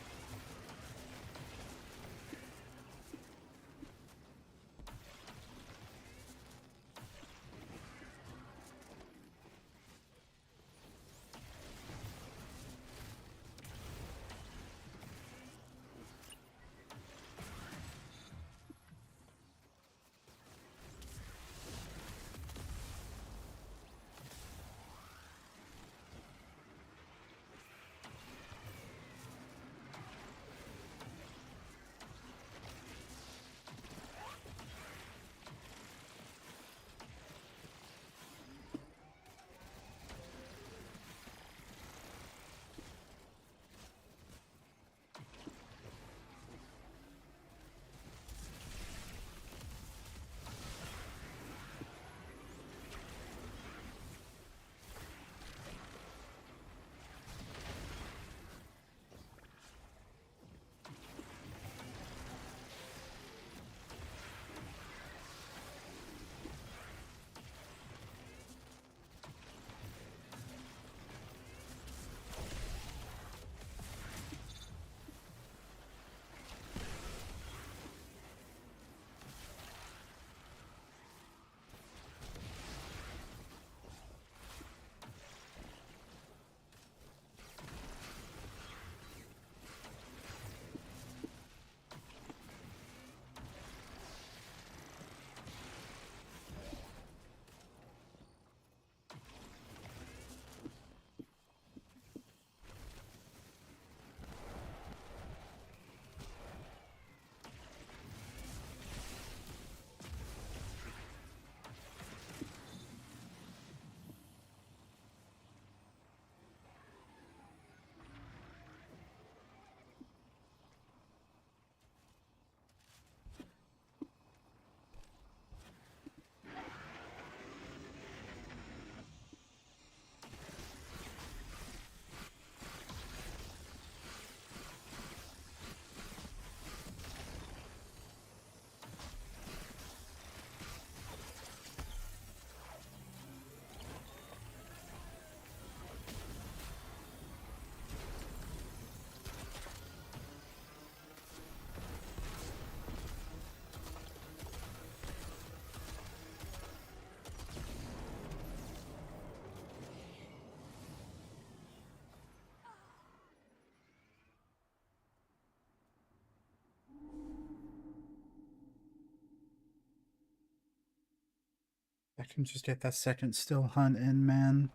I can just get that second still hunt in, man.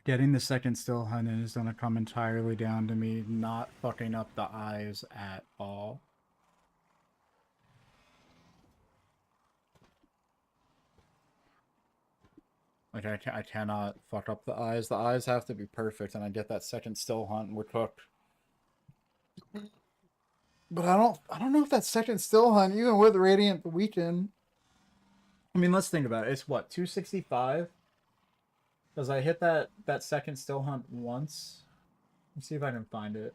Getting the second still hunt in is gonna come entirely down to me not fucking up the eyes at all. Like, I cannot fuck up the eyes. The eyes have to be perfect, and I get that second still hunt, and we're cooked. But I don't know if that second still hunt, even with Radiant the Weekend. I mean, let's think about it. It's what, 265? Does I hit that second still hunt once? Let's see if I can find it.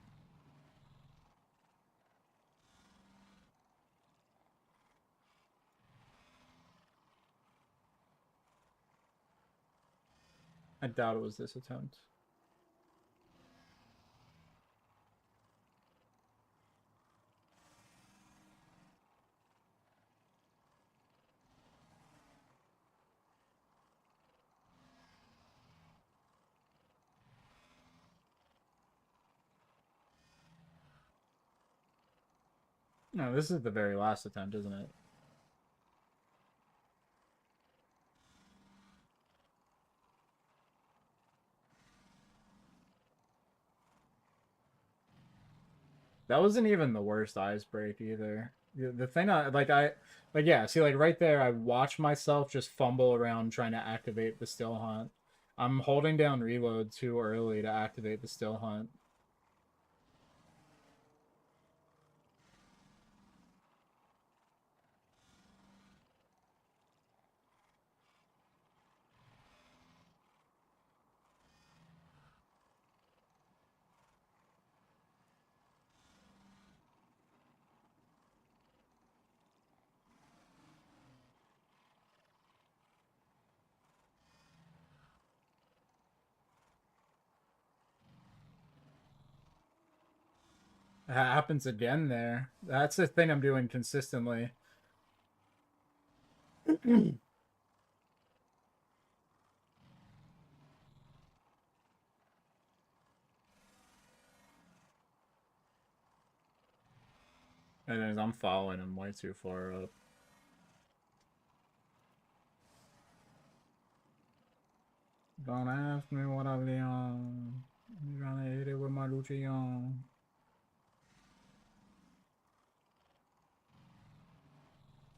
I doubt it was this attempt. No, this is the very last attempt, isn't it? That wasn't even the worst eyes break either. The thing yeah, see, like right there, I watch myself just fumble around trying to activate the still hunt. I'm holding down reload too early to activate the still hunt. It happens again there. That's the thing I'm doing consistently. And then I'm following him way too far up. Don't ask me what I be on. I'm trying to hit it with my Lucian.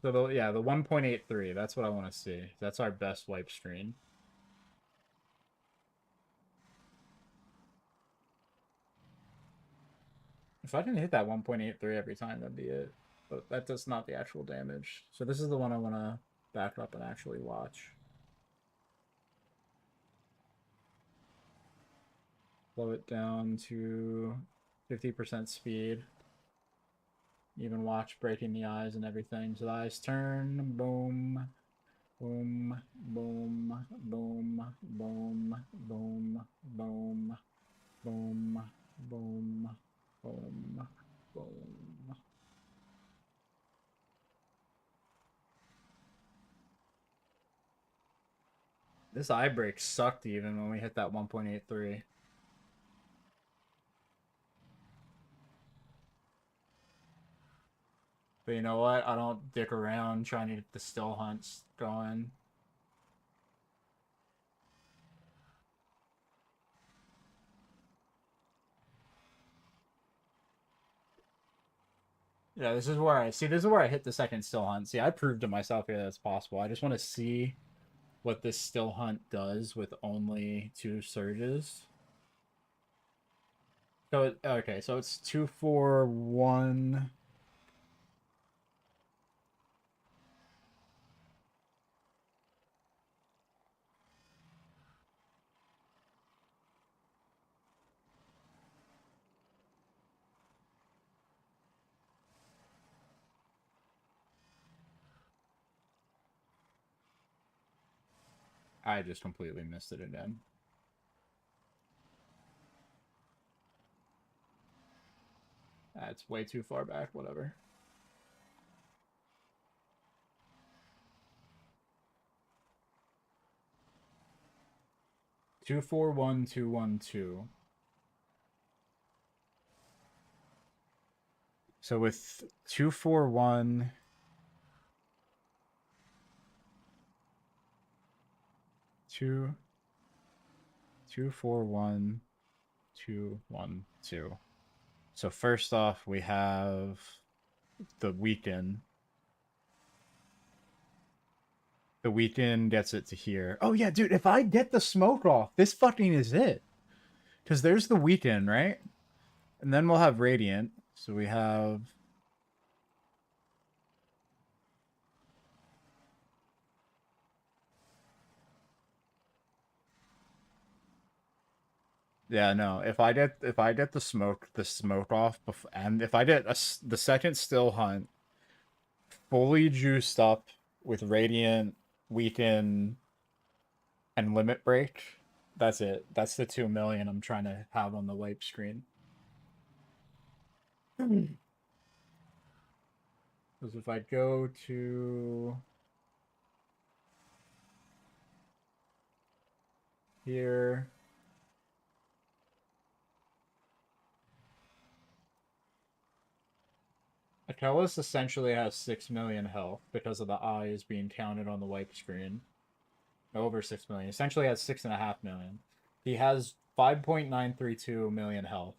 So the 1.83, that's what I want to see. That's our best wipe screen. If I didn't hit that 1.83 every time, that'd be it. But that does not the actual damage. So this is the one I want to back up and actually watch. Slow it down to 50% speed. Even watch breaking the eyes and everything. So the eyes turn, boom, boom, boom, boom, boom, boom, boom, boom, boom, boom, boom. This eye break sucked even when we hit that 1.83. But you know what? I don't dick around trying to get the still hunts going. Yeah, this is where this is where I hit the second still hunt. See, I proved to myself here that it's possible. I just want to see what this still hunt does with only 2 surges. So okay, so it's 2, 4, 1. I just completely missed it again. That's way too far back, whatever. Two, 4, 1, 2, 1, 2. So with 2, 4, 1, 2, 2, 4, 1, 2, 1, 2. So first off, we have the weaken. The weaken gets it to here. Oh yeah, dude, if I get the smoke off, this fucking is it. Because there's the weaken, right? And then we'll have radiant. So we have... Yeah, no. If I get the smoke off, and if I get the second still hunt fully juiced up with radiant, weaken, and limit break, that's it. That's the 2 million I'm trying to have on the wipe screen. Because if I go to here, Achilles essentially has 6 million health because of the eyes being counted on the wipe screen. Over 6 million. Essentially has 6.5 million. He has 5.932 million health.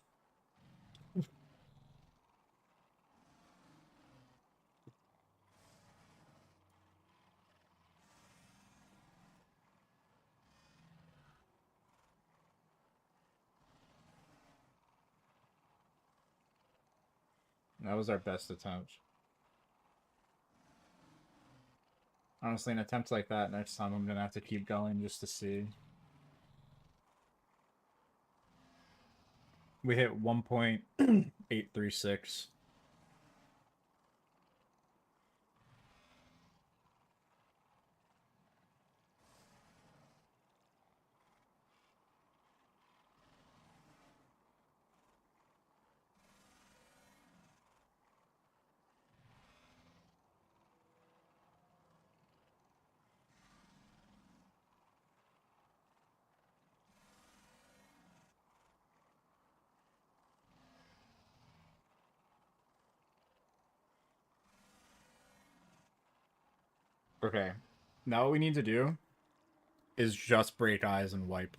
That was our best attempt. Honestly, an attempt like that, next time I'm gonna have to keep going just to see. We hit 1.836. Okay. Now what we need to do is just break eyes and wipe.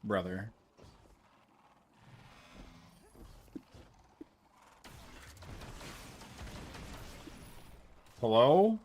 Brother. Hello?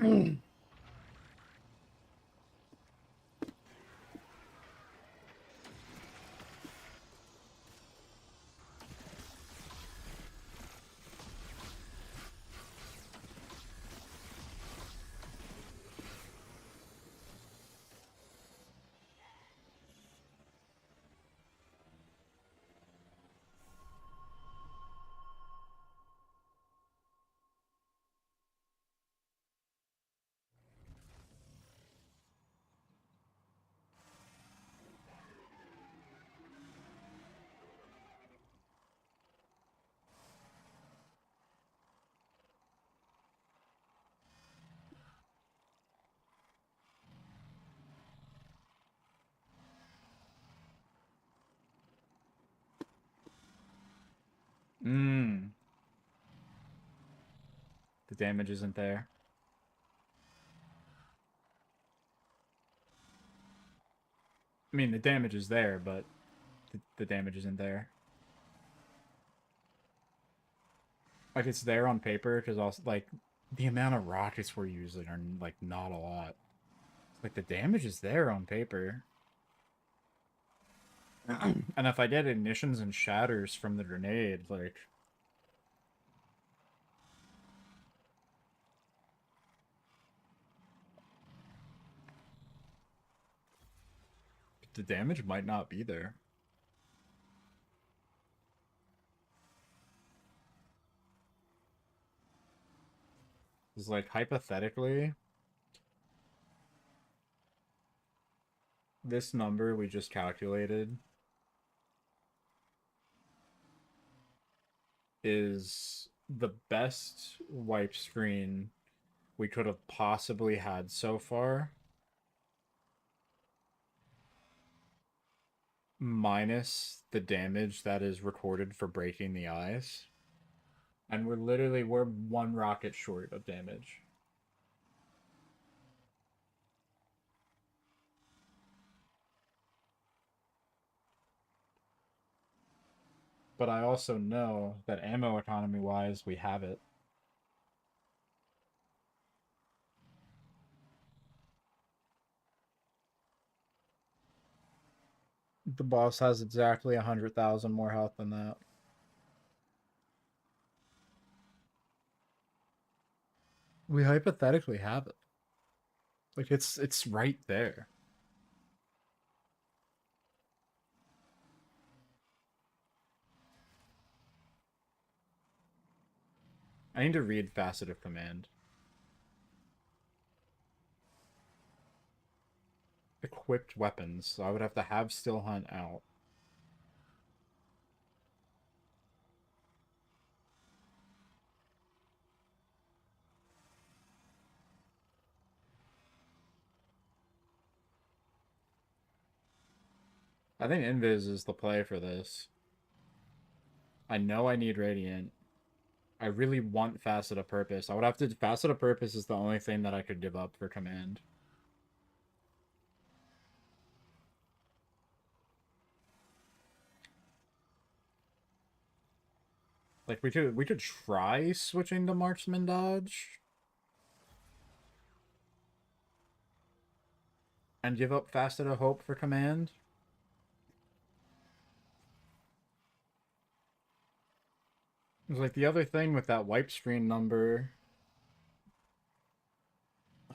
Mmm. The damage isn't there. I mean, the damage is there, but the damage isn't there. Like, it's there on paper, because also, like, the amount of rockets we're using are, like, not a lot. Like, the damage is there on paper. And if I get ignitions and shatters from the grenade, like... the damage might not be there. It's like, hypothetically, this number we just calculated is the best wipe screen we could have possibly had so far, minus the damage that is recorded for breaking the eyes. And we're one rocket short of damage. But I also know that ammo economy wise, we have it. The boss has exactly 100,000 more health than that. We hypothetically have it. Like, it's right there. I need to read Facet of Command. Equipped weapons, so I would have to have Still Hunt out. I think Invis is the play for this. I know I need Radiant. I really want Facet of Purpose. I would have to... Facet of Purpose is the only thing that I could give up for Command. Like, we could try switching to Marksman Dodge. And give up Facet of Hope for Command. It's like the other thing with that wipe screen number.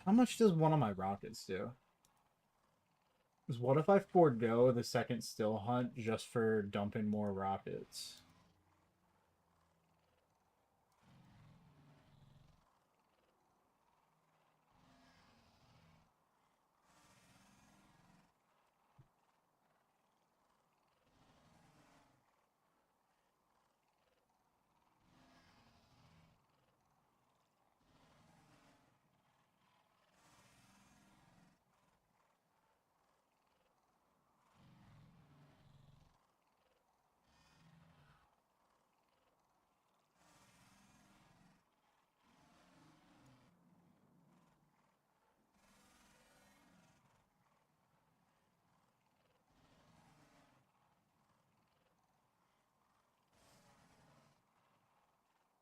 How much does one of my rockets do? Is what if I forego the second Still Hunt just for dumping more rockets?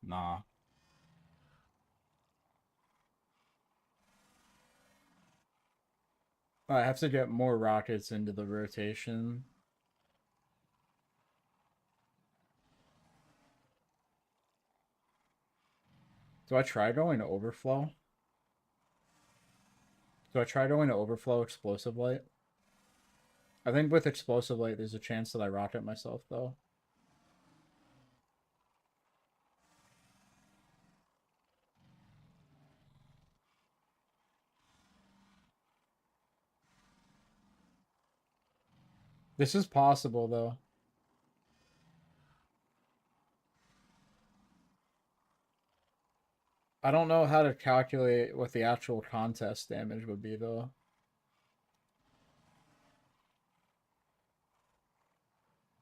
Nah. I have to get more rockets into the rotation. Do I try going to overflow? Do I try going to overflow explosive light? I think with explosive light, there's a chance that I rocket myself, though. This is possible, though. I don't know how to calculate what the actual contest damage would be, though.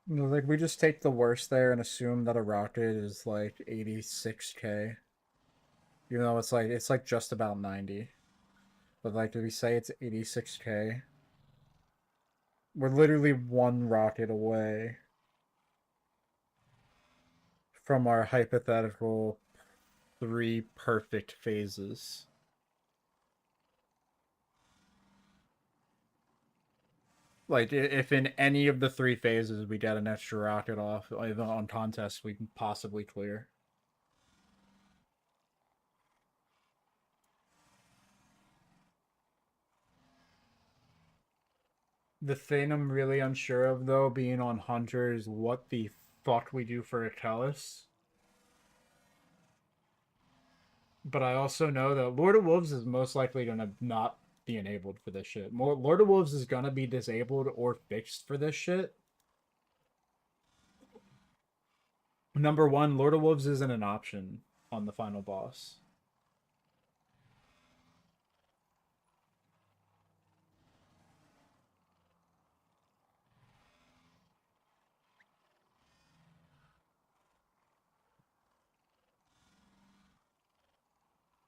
You know, like, we just take the worst there and assume that a rocket is, like, 86k. Even though it's like just about 90. But, like, if we say it's 86k, we're literally one rocket away from our hypothetical 3 perfect phases. Like, if in any of the 3 phases we get an extra rocket off, even on contest, we can possibly clear. The thing I'm really unsure of, though, being on Hunter, is what the fuck we do for Achilles. But I also know that Lord of Wolves is most likely gonna not be enabled for this shit. Lord of Wolves is gonna be disabled or fixed for this shit. Number one, Lord of Wolves isn't an option on the final boss.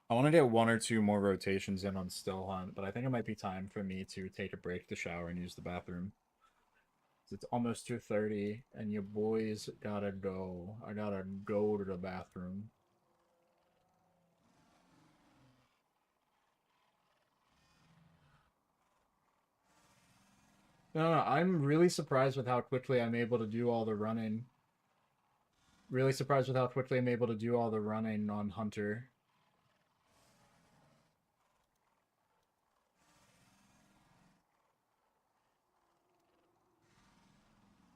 I want to get 1 or 2 more rotations in on Still Hunt, but I think it might be time for me to take a break to shower and use the bathroom. It's almost 2:30, and you boys gotta go. I gotta go to the bathroom. No, I'm really surprised with how quickly I'm able to do all the running. Really surprised with how quickly I'm able to do all the running on Hunter.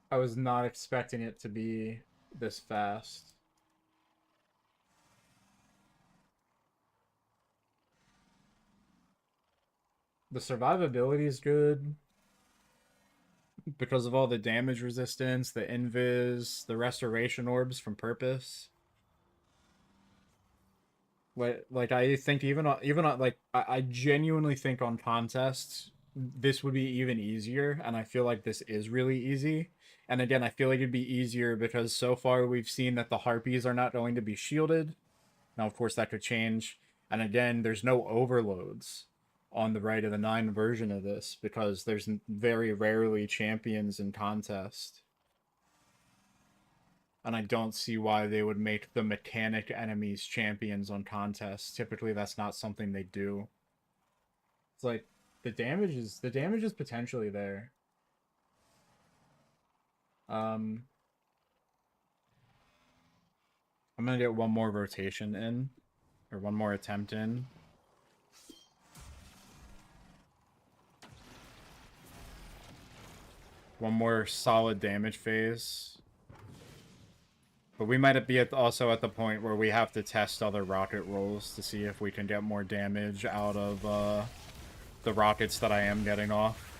I was not expecting it to be this fast. The survivability is good because of all the damage resistance, the invis, the restoration orbs from purpose. Like I think even on like I genuinely think on contests this would be even easier, and I feel like this is really easy. And again, I feel like it'd be easier because so far we've seen that the harpies are not going to be shielded. Now, of course, that could change. And again, there's no overloads on the Rite of the Nine version of this because there's very rarely champions in contest. And I don't see why they would make the mechanic enemies champions on contests. Typically, that's not something they do. It's like the damage is potentially there. I'm gonna get 1 more rotation in, or 1 more attempt in. One more solid damage phase. But we might be also at the point where we have to test other rocket rolls to see if we can get more damage out of the rockets that I am getting off.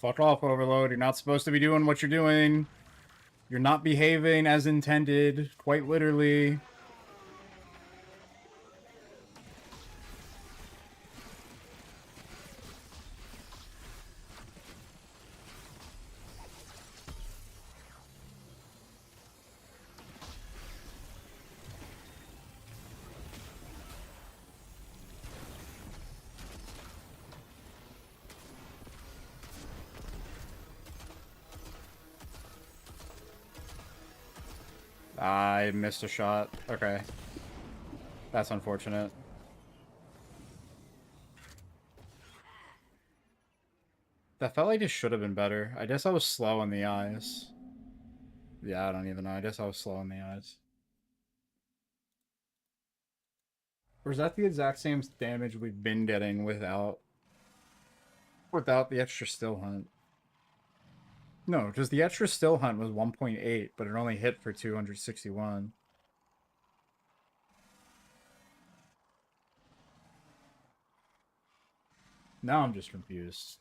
Fuck off, Overload. You're not supposed to be doing what you're doing. You're not behaving as intended, quite literally. I missed a shot. Okay. That's unfortunate. That felt like it should have been better. I guess I was slow in the eyes. Yeah, I don't even know. I guess I was slow in the eyes. Or is that the exact same damage we've been getting without the extra still hunt? No, because the extra still hunt was 1.8, but it only hit for 261. Now I'm just confused.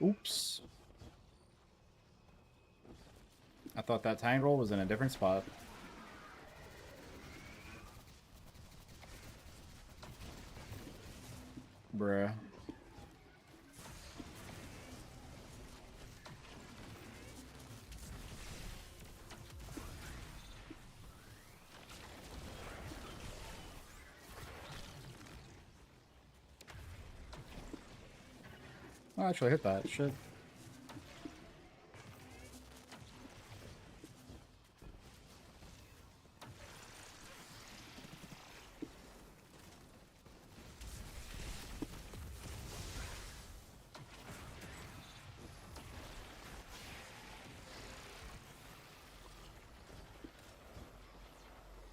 Oops. I thought that tangle was in a different spot. Bruh. Oh, I actually hit that. Shit.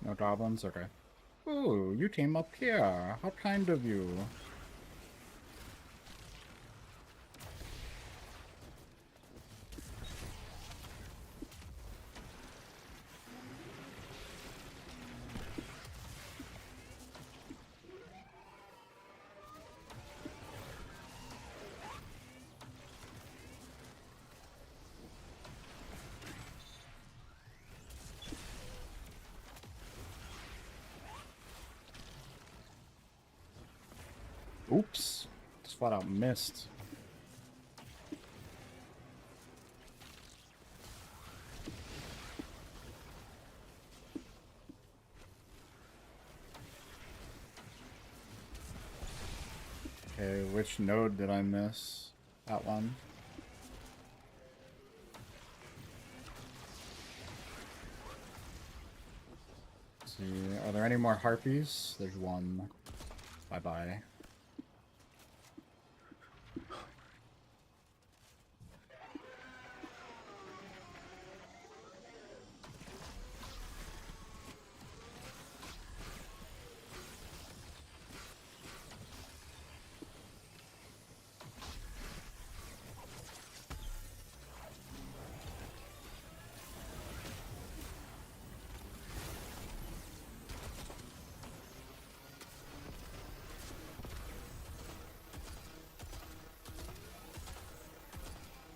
No goblins? Okay. Ooh, you came up here. How kind of you. Oops. Just flat out missed. Okay, which node did I miss? That one. Let's see, are there any more harpies? There's one. Bye-bye.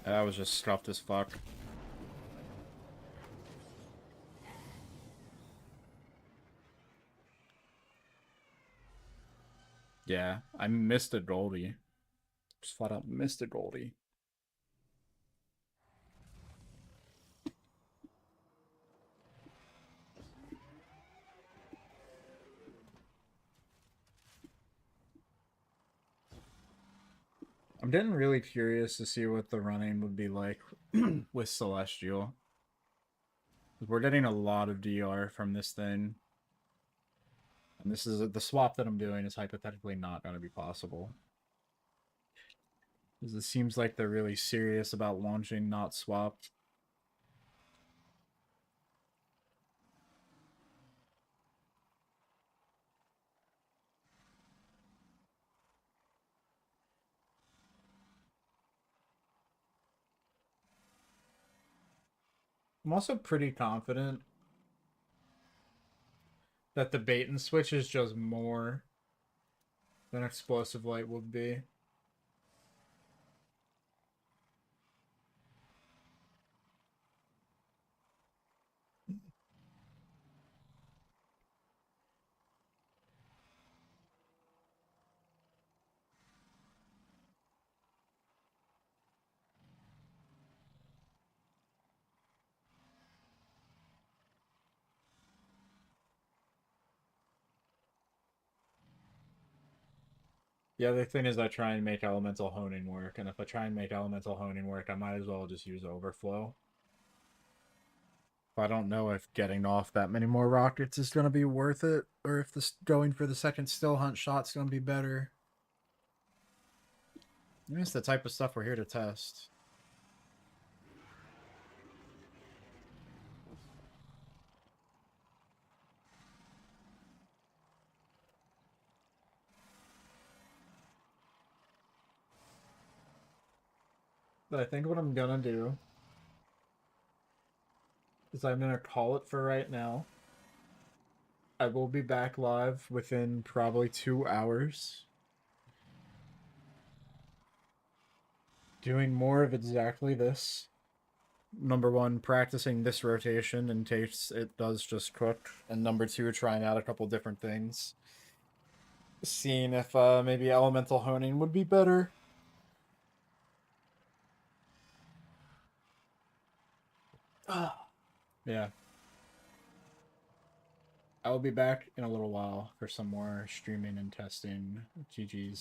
That was just scuffed as fuck. Yeah, I missed a Goldie. Just flat out missed a Goldie. I'm getting really curious to see what the running would be like with Celestial. We're getting a lot of DR from this thing. And this is the swap that I'm doing is hypothetically not going to be possible. Because it seems like they're really serious about launching not swap. I'm also pretty confident that the bait and switch is just more than explosive light would be. The other thing is I try and make elemental honing work, and if I try and make elemental honing work, I might as well just use overflow. I don't know if getting off that many more rockets is going to be worth it, or if this going for the second still hunt shot's going to be better. I mean, it's the type of stuff we're here to test. But I think what I'm gonna do is I'm gonna call it for right now. I will be back live within probably 2 hours. Doing more of exactly this. Number one, practicing this rotation in case it does just cook. And number two, trying out a couple different things. Seeing if maybe elemental honing would be better. Yeah. I will be back in a little while for some more streaming and testing. GG's.